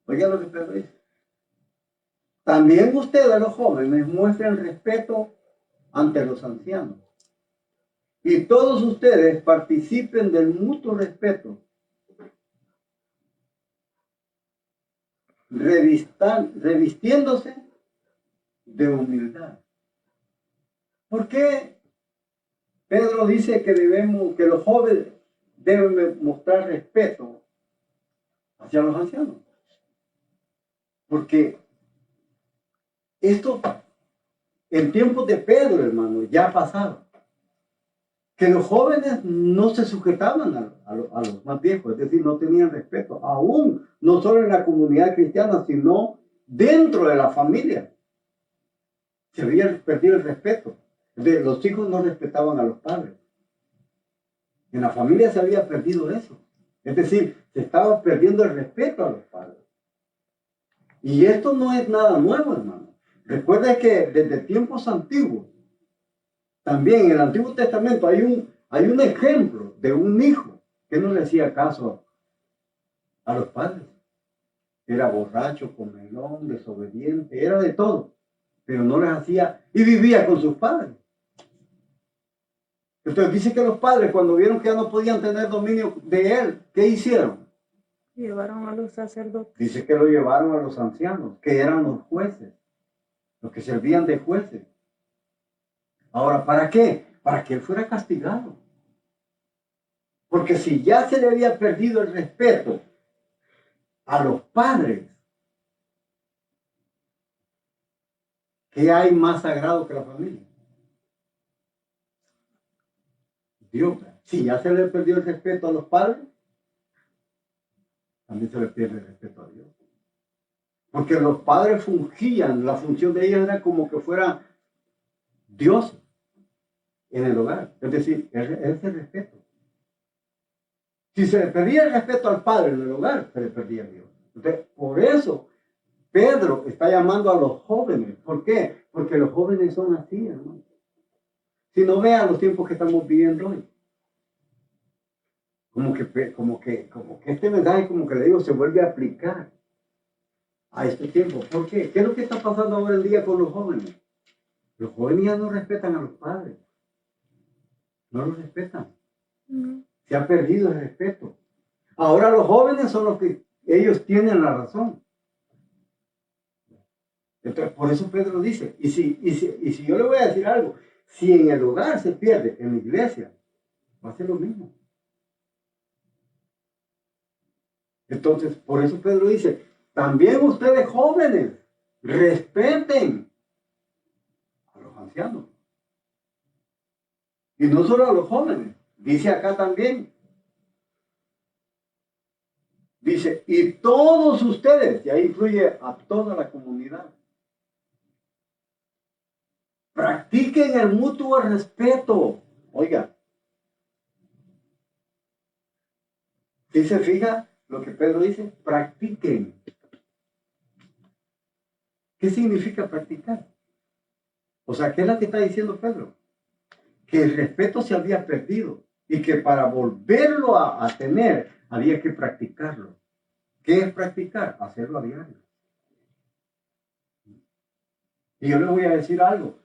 Oiga lo que Pedro dice. También ustedes, los jóvenes, muestren respeto ante los ancianos. Y todos ustedes participen del mutuo respeto, revistiéndose de humildad. ¿Por qué Pedro dice que los jóvenes deben mostrar respeto hacia los ancianos? Porque esto, en tiempos de Pedro, hermano, ya ha pasado. Que los jóvenes no se sujetaban a los más viejos, es decir, no tenían respeto, aún no solo en la comunidad cristiana, sino dentro de la familia. Se había perdido el respeto. Los hijos no respetaban a los padres. En la familia se había perdido eso. Es decir, se estaba perdiendo el respeto a los padres. Y esto no es nada nuevo, hermano. Recuerda que desde tiempos antiguos, también en el Antiguo Testamento hay un ejemplo de un hijo que no le hacía caso a los padres. Era borracho, comelón, desobediente, era de todo, pero no les hacía, y vivía con sus padres. Entonces dice que los padres, cuando vieron que ya no podían tener dominio de él, ¿qué hicieron? Llevaron a los sacerdotes. Dice que lo llevaron a los ancianos, que eran los jueces, los que servían de jueces. Ahora, ¿para qué? Para que él fuera castigado. Porque si ya se le había perdido el respeto a los padres, ¿qué hay más sagrado que la familia? Dios. Si ya se le perdió el respeto a los padres, también se le pierde el respeto a Dios. Porque los padres fungían, la función de ellos era como que fuera Dios en el hogar. Es decir, es el respeto. Si se le perdía el respeto al padre en el hogar, se le perdía a Dios. Entonces, por eso Pedro está llamando a los jóvenes. ¿Por qué? Porque los jóvenes son así, hermano. Si no vean los tiempos que estamos viviendo hoy. Como que este mensaje, como que le digo, se vuelve a aplicar a este tiempo. ¿Por qué? ¿Qué es lo que está pasando ahora en día con los jóvenes? Los jóvenes ya no respetan a los padres. No los respetan. Se ha perdido el respeto. Ahora los jóvenes son los que ellos tienen la razón. Entonces, por eso Pedro dice, y si yo le voy a decir algo, si en el hogar se pierde, en la iglesia, va a ser lo mismo. Entonces, por eso Pedro dice, también ustedes jóvenes, respeten a los ancianos. Y no solo a los jóvenes, dice acá también, Dice, y todos ustedes, y ahí incluye a toda la comunidad, practiquen el mutuo respeto. Oiga, ¿sí se fija lo que Pedro dice? Practiquen. ¿Qué significa practicar? O sea, ¿qué es lo que está diciendo Pedro? Que el respeto se había perdido y que para volverlo a tener había que practicarlo. ¿Qué es practicar? Hacerlo a diario. Y yo le voy a decir algo.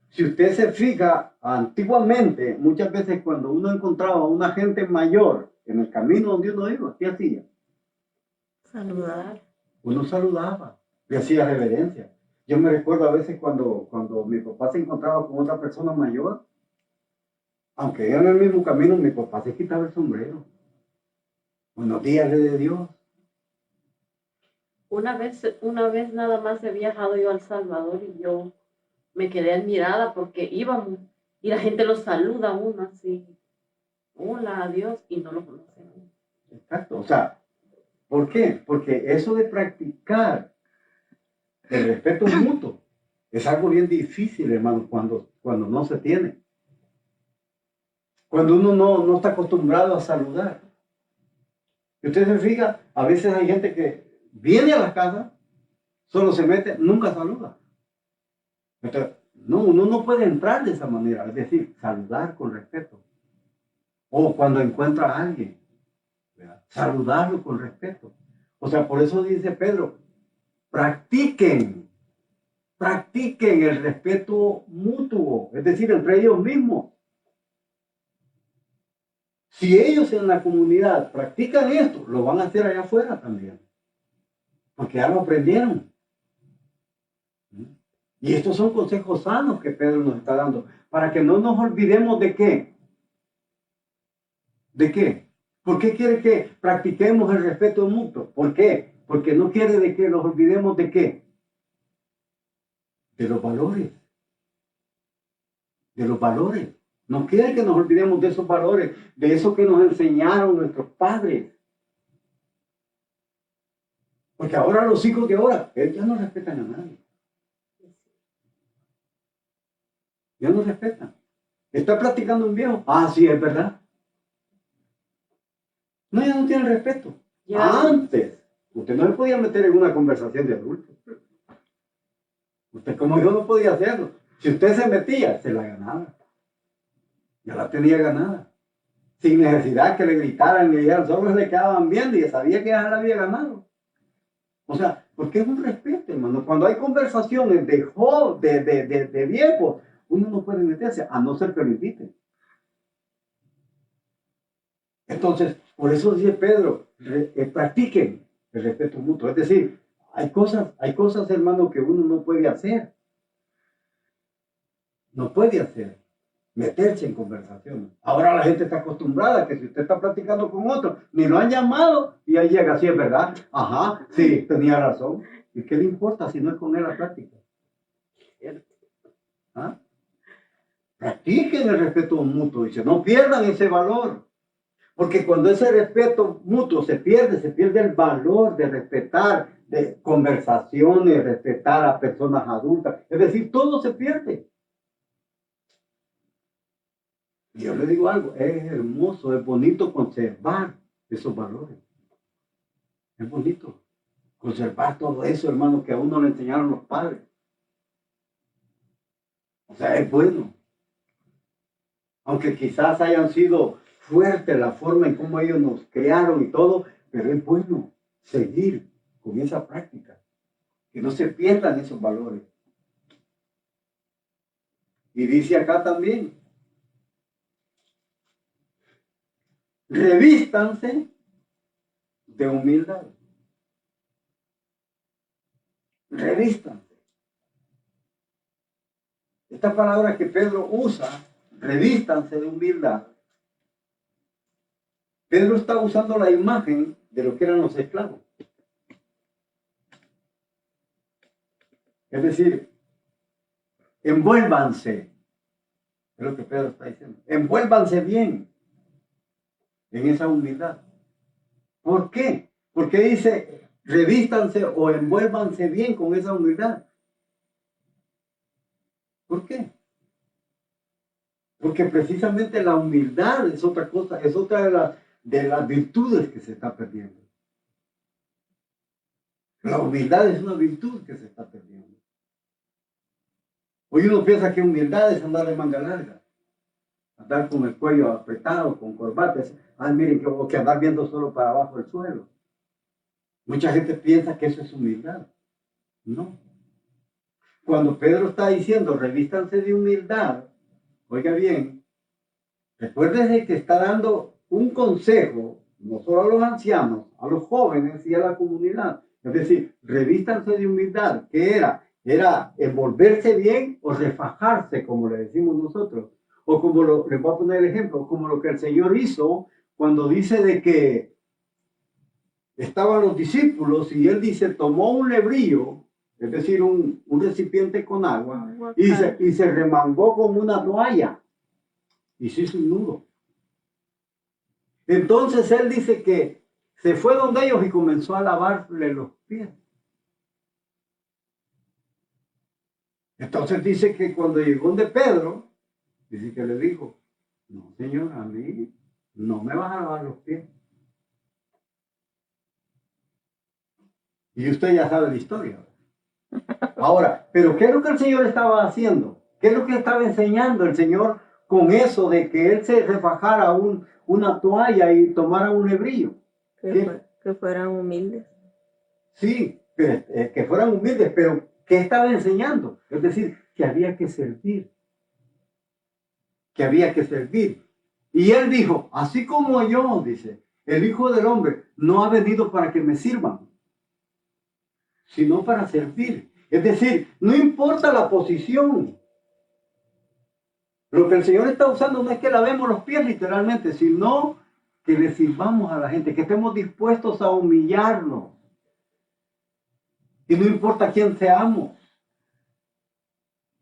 Si usted se fija, antiguamente, muchas veces cuando uno encontraba a una gente mayor en el camino donde uno iba, ¿qué hacía? Saludar. Uno saludaba, le hacía reverencia. Yo me recuerdo a veces cuando mi papá se encontraba con otra persona mayor, aunque iba en el mismo camino, mi papá se quitaba el sombrero. Buenos días, de Dios. Una vez nada más he viajado yo a El Salvador y yo me quedé admirada porque íbamos y la gente lo saluda a uno así, hola, adiós, y no lo conocen. Exacto, o sea, ¿por qué? Porque eso de practicar el respeto mutuo es algo bien difícil, hermano, cuando no se tiene. Cuando uno no está acostumbrado a saludar. Y usted se fija, a veces hay gente que viene a la casa, solo se mete, nunca saluda. Entonces, no, uno no puede entrar de esa manera, es decir, saludar con respeto. O cuando encuentra a alguien, ¿verdad? Saludarlo con respeto. O sea, por eso dice Pedro, practiquen el respeto mutuo, es decir, entre ellos mismos. Si ellos en la comunidad practican esto, lo van a hacer allá afuera también, porque ya lo aprendieron. Y estos son consejos sanos que Pedro nos está dando, para que no nos olvidemos de qué. ¿De qué? ¿Por qué quiere que practiquemos el respeto mutuo? ¿Por qué? Porque no quiere de que nos olvidemos de qué. De los valores. De los valores. No quiere que nos olvidemos de esos valores, de eso que nos enseñaron nuestros padres. Porque ahora los hijos de ahora, ellos ya no respetan a nadie. Ya no respetan. ¿Está practicando un viejo? Ah, sí, es verdad. No, ya no tienen respeto. Ya. Antes, usted no se podía meter en una conversación de adultos. Usted como yo no podía hacerlo. Si usted se metía, se la ganaba. Ya la tenía ganada. Sin necesidad que le gritaran, le dijeran, solo le quedaban viendo y sabía que ya la había ganado. O sea, porque es un respeto, hermano. Cuando hay conversaciones de viejos, uno no puede meterse, a no ser que lo inviten. Entonces, por eso dice Pedro, practiquen el respeto mutuo. Es decir, hay cosas, hermano, que uno no puede hacer. No puede hacer. Meterse en conversaciones. Ahora la gente está acostumbrada a que si usted está platicando con otro, ni lo han llamado y ahí llega, sí, es verdad. Ajá, sí, tenía razón. ¿Y qué le importa si no es con él la plática? ¿Ah? Practiquen el respeto mutuo, dice, no pierdan ese valor. Porque cuando ese respeto mutuo se pierde el valor de respetar de conversaciones, respetar a personas adultas. Es decir, todo se pierde. Y yo le digo algo, es hermoso, es bonito conservar esos valores. Es bonito conservar todo eso, hermano, que a uno le enseñaron los padres. O sea, es bueno. Aunque quizás hayan sido fuertes la forma en cómo ellos nos crearon y todo, pero es bueno seguir con esa práctica. Que no se pierdan esos valores. Y dice acá también, revístanse de humildad. Revístanse. Esta palabra que Pedro usa, revístanse de humildad. Pedro está usando la imagen de lo que eran los esclavos. Es decir, envuélvanse. Es lo que Pedro está diciendo. Envuélvanse bien en esa humildad. ¿Por qué? ¿Por qué dice revístanse o envuélvanse bien con esa humildad? ¿Por qué? Porque precisamente la humildad es otra cosa, es otra de las virtudes que se está perdiendo. La humildad es una virtud que se está perdiendo. Hoy uno piensa que humildad es andar de manga larga, andar con el cuello apretado, con corbatas. Miren, que andar viendo solo para abajo del suelo. Mucha gente piensa que eso es humildad. No. Cuando Pedro está diciendo, revístanse de humildad, oiga bien, recuérdese que está dando un consejo, no solo a los ancianos, a los jóvenes y a la comunidad. Es decir, revístanse de humildad. ¿Qué era? Era envolverse bien o refajarse, como le decimos nosotros. O como les voy a poner el ejemplo, como lo que el Señor hizo cuando dice de que estaban los discípulos y él dice, tomó un lebrillo, es decir, un recipiente con agua, y se remangó con una toalla y se hizo un nudo. Entonces él dice que se fue donde ellos y comenzó a lavarle los pies. Entonces dice que cuando llegó donde Pedro, dice que le dijo, no señor, a mí no me vas a lavar los pies. Y usted ya sabe la historia. Ahora, pero ¿qué es lo que el Señor estaba haciendo? ¿Qué es lo que estaba enseñando el Señor con eso de que él se refajara una toalla y tomara un lebrillo? Que fueran humildes. Sí, que fueran humildes, pero ¿qué estaba enseñando? Es decir, que había que servir. Que había que servir. Y él dijo, así como yo, dice, el Hijo del Hombre no ha venido para que me sirvan, sino para servir. Es decir, no importa la posición. Lo que el Señor está usando no es que lavemos los pies literalmente, sino que le sirvamos a la gente, que estemos dispuestos a humillarnos. Y no importa quién seamos.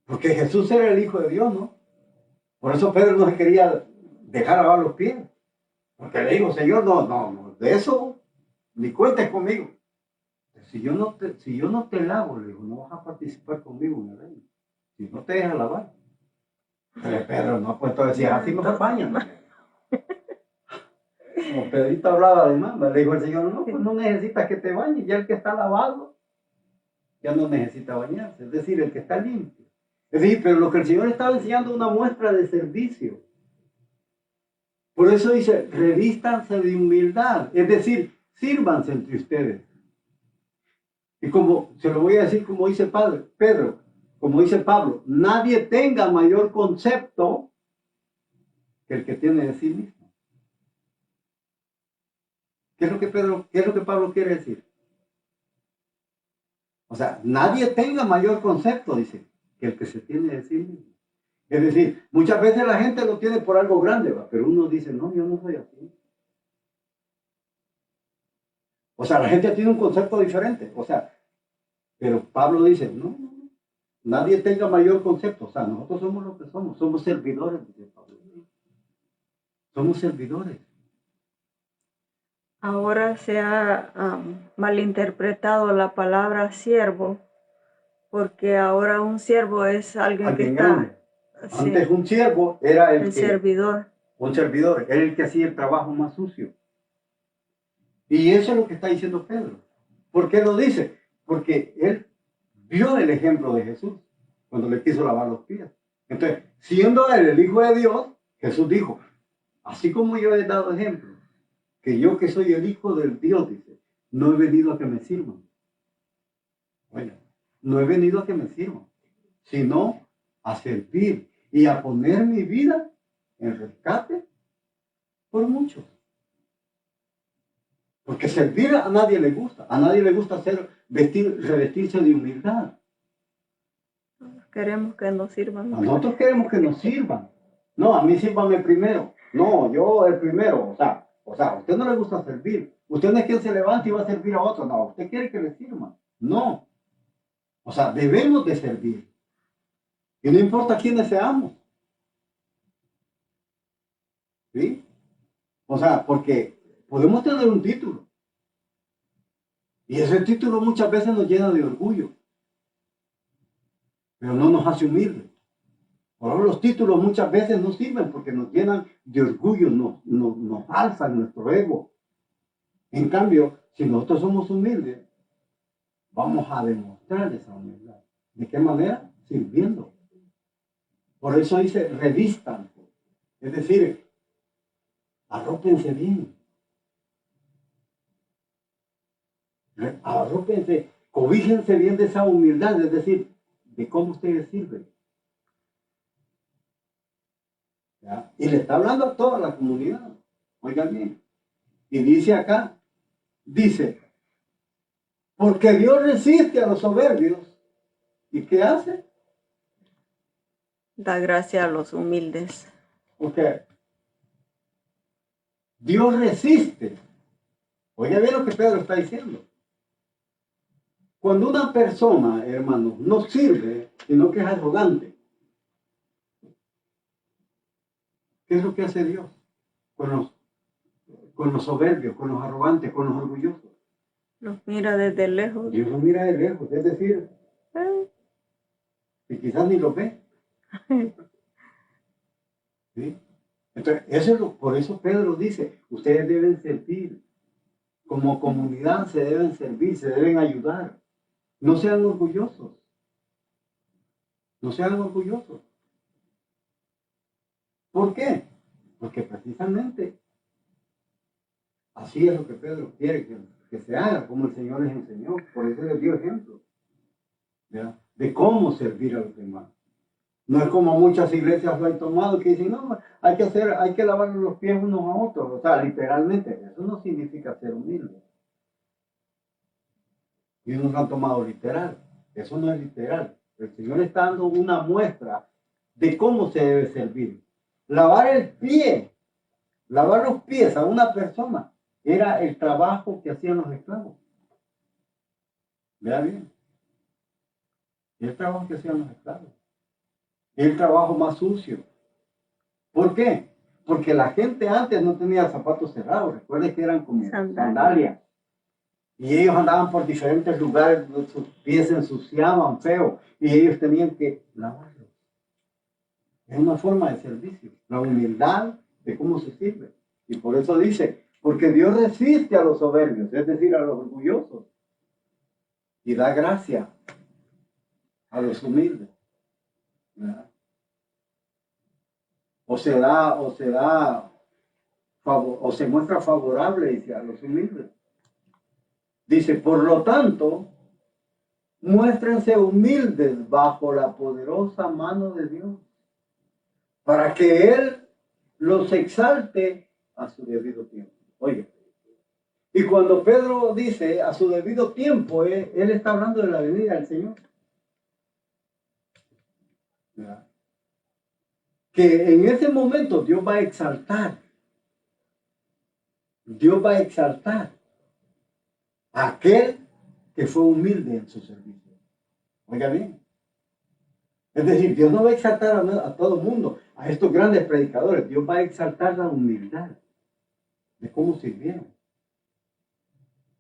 Porque Jesús era el Hijo de Dios, ¿no? Por eso Pedro no se quería dejar lavar los pies. Porque le dijo, Señor, no, de eso ni cuentes conmigo. Si yo no te lavo, le digo, no vas a participar conmigo en el reino. Si no te dejas lavar. Pero Pedro no ha puesto a decir, así me bañan. Como Pedrito hablaba de más, le dijo el Señor, no, pues no necesitas que te bañes, ya el que está lavado, ya no necesita bañarse, es decir, el que está limpio. Es decir, pero lo que el Señor estaba enseñando es una muestra de servicio. Por eso dice, revístanse de humildad, es decir, sírvanse entre ustedes. Y como, se lo voy a decir como dice Pedro, como dice Pablo, nadie tenga mayor concepto que el que tiene de sí mismo. ¿Qué es lo que Pablo quiere decir? O sea, nadie tenga mayor concepto, dice, que el que se tiene de sí mismo. Es decir, muchas veces la gente lo tiene por algo grande, ¿va? Pero uno dice, no, yo no soy así. O sea, la gente tiene un concepto diferente. O sea, pero Pablo dice, no, nadie tenga mayor concepto. O sea, nosotros somos lo que somos servidores, dice Pablo. Somos servidores. Ahora se ha malinterpretado la palabra siervo, porque ahora un siervo es alguien que está... Grande. Antes un siervo era el servidor. Un servidor, era el que hacía el trabajo más sucio. Y eso es lo que está diciendo Pedro. ¿Por qué lo dice? Porque él vio el ejemplo de Jesús cuando le quiso lavar los pies. Entonces, siendo él el Hijo de Dios, Jesús dijo, así como yo he dado ejemplo, que yo que soy el Hijo del Dios, dice, no he venido a que me sirvan. Bueno, no he venido a que me sirvan, sino a servir y a poner mi vida en rescate por muchos. Porque servir a nadie le gusta revestirse de humildad. Queremos que nos sirvan. Nosotros queremos que nos sirvan. No, a mí sírvame primero. No, yo el primero. O sea, a usted no le gusta servir. Usted no es quien se levanta y va a servir a otro. No, usted quiere que le sirvan. No. O sea, debemos de servir. Y no importa quiénes seamos. ¿Sí? O sea, porque podemos tener un título. Y ese título muchas veces nos llena de orgullo, pero no nos hace humildes. Por eso los títulos muchas veces no sirven porque nos llenan de orgullo, nos alzan nuestro ego. En cambio, si nosotros somos humildes, vamos a demostrar esa humildad. ¿De qué manera? Sirviendo. Por eso dice, revistan. Es decir, arrópense bien. Arrópense, cobíjense bien de esa humildad, es decir, de cómo ustedes sirven. ¿Ya? Y le está hablando a toda la comunidad. Oigan bien. Y dice acá, dice, porque Dios resiste a los soberbios. ¿Y qué hace? Da gracia a los humildes. Porque Dios resiste. Oiga bien lo que Pedro está diciendo. Cuando una persona, hermanos, no sirve, sino que es arrogante, ¿qué es lo que hace Dios con los soberbios, con los arrogantes, con los orgullosos? Los mira desde lejos. Dios los mira de lejos, es decir, que quizás ni los ve. ¿Sí? Entonces, por eso Pedro dice, ustedes deben servir, como comunidad se deben servir, se deben ayudar. No sean orgullosos. No sean orgullosos. ¿Por qué? Porque precisamente así es lo que Pedro quiere que se haga, como el Señor les enseñó. Por eso les dio ejemplo, ¿ya? De cómo servir a los demás. No es como muchas iglesias lo han tomado que dicen, no, hay que lavar los pies unos a otros. O sea, literalmente, eso no significa ser humilde. Y unos lo han tomado literal. Eso no es literal. El Señor está dando una muestra de cómo se debe servir. Lavar los pies a una persona era el trabajo que hacían los esclavos. Vea bien. El trabajo que hacían los esclavos. El trabajo más sucio. ¿Por qué? Porque la gente antes no tenía zapatos cerrados. Recuerden que eran como sandalias. Y ellos andaban por diferentes lugares, sus pies se ensuciaban feo. Y ellos tenían que lavarlos. Es una forma de servicio. La humildad de cómo se sirve. Y por eso dice, porque Dios resiste a los soberbios, es decir, a los orgullosos. Y da gracia a los humildes. ¿Verdad? O se muestra favorable, dice, a los humildes. Dice, por lo tanto, muéstrense humildes bajo la poderosa mano de Dios, para que Él los exalte a su debido tiempo. Oye, y cuando Pedro dice a su debido tiempo, él está hablando de la venida del Señor. ¿Verdad? Que en ese momento Dios va a exaltar. Dios va a exaltar a aquel que fue humilde en su servicio. Oiga bien. Es decir, Dios no va a exaltar a todo el mundo, a estos grandes predicadores. Dios va a exaltar la humildad de cómo sirvieron.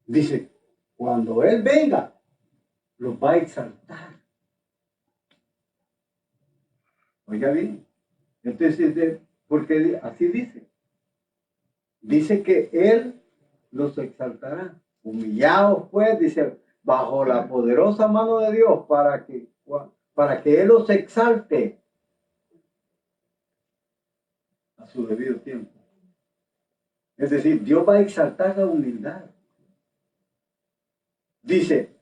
Dice, cuando Él venga, los va a exaltar. Oiga bien. Entonces, porque así dice. Dice que Él los exaltará. Humillados, pues, dice, bajo la poderosa mano de Dios, para que Él los exalte a su debido tiempo. Es decir, Dios va a exaltar la humildad. Dice,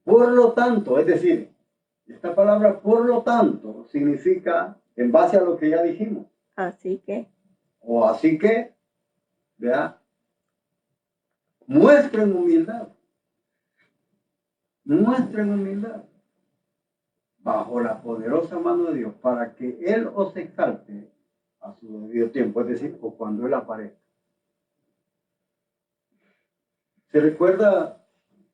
por lo tanto, es decir, esta palabra por lo tanto significa en base a lo que ya dijimos. Así que. O así que, ¿verdad? Muestren humildad. Muestren humildad. Bajo la poderosa mano de Dios, para que Él os exalte a su debido tiempo, es decir, o cuando Él aparezca. ¿Se recuerda?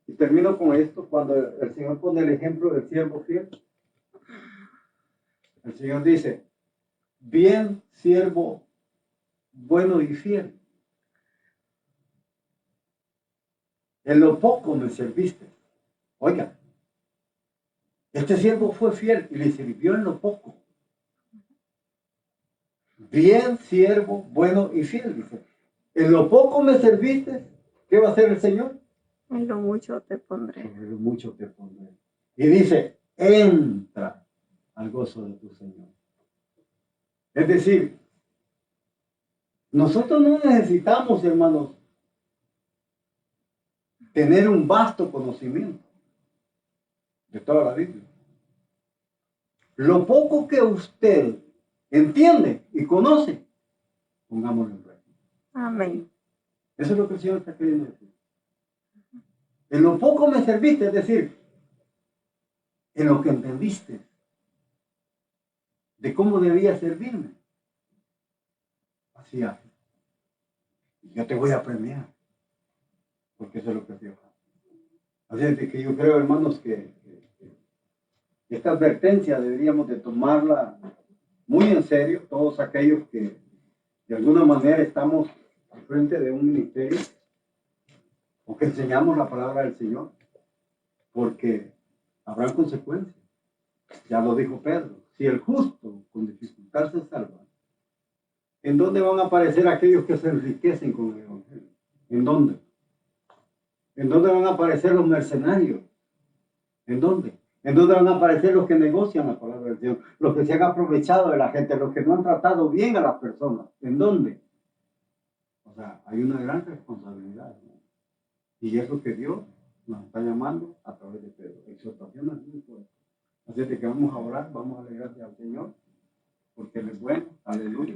Y termino con esto, cuando el Señor pone el ejemplo del siervo fiel. El Señor dice, bien siervo bueno y fiel. En lo poco me serviste. Oiga, este siervo fue fiel y le sirvió en lo poco. Bien, siervo, bueno y fiel, dice. En lo poco me serviste, ¿qué va a hacer el Señor? En lo mucho te pondré. Sobre lo mucho te pondré. Y dice, entra al gozo de tu Señor. Es decir, nosotros no necesitamos, hermanos, tener un vasto conocimiento de toda la Biblia. Lo poco que usted entiende y conoce, pongámoslo en práctica. Amén. Eso es lo que el Señor está queriendo decir. En lo poco me serviste, es decir, en lo que entendiste de cómo debía servirme. Así hace. Yo te voy a premiar, porque eso es lo que Dios hace. Así es que yo creo, hermanos, que esta advertencia deberíamos de tomarla muy en serio, todos aquellos que de alguna manera estamos al frente de un ministerio o que enseñamos la palabra del Señor, porque habrá consecuencias. Ya lo dijo Pedro, si el justo con dificultad se salva, ¿en dónde van a aparecer aquellos que se enriquecen con el Evangelio? ¿En dónde? ¿En dónde van a aparecer los mercenarios? ¿En dónde? ¿En dónde van a aparecer los que negocian la palabra del Señor? Los que se han aprovechado de la gente, los que no han tratado bien a las personas. ¿En dónde? O sea, hay una gran responsabilidad, ¿no? Y es lo que Dios nos está llamando a través de Pedro. Exhortaciones muy fuertes. Así que vamos a orar, vamos a alegrarle al Señor, porque Él es bueno. Aleluya.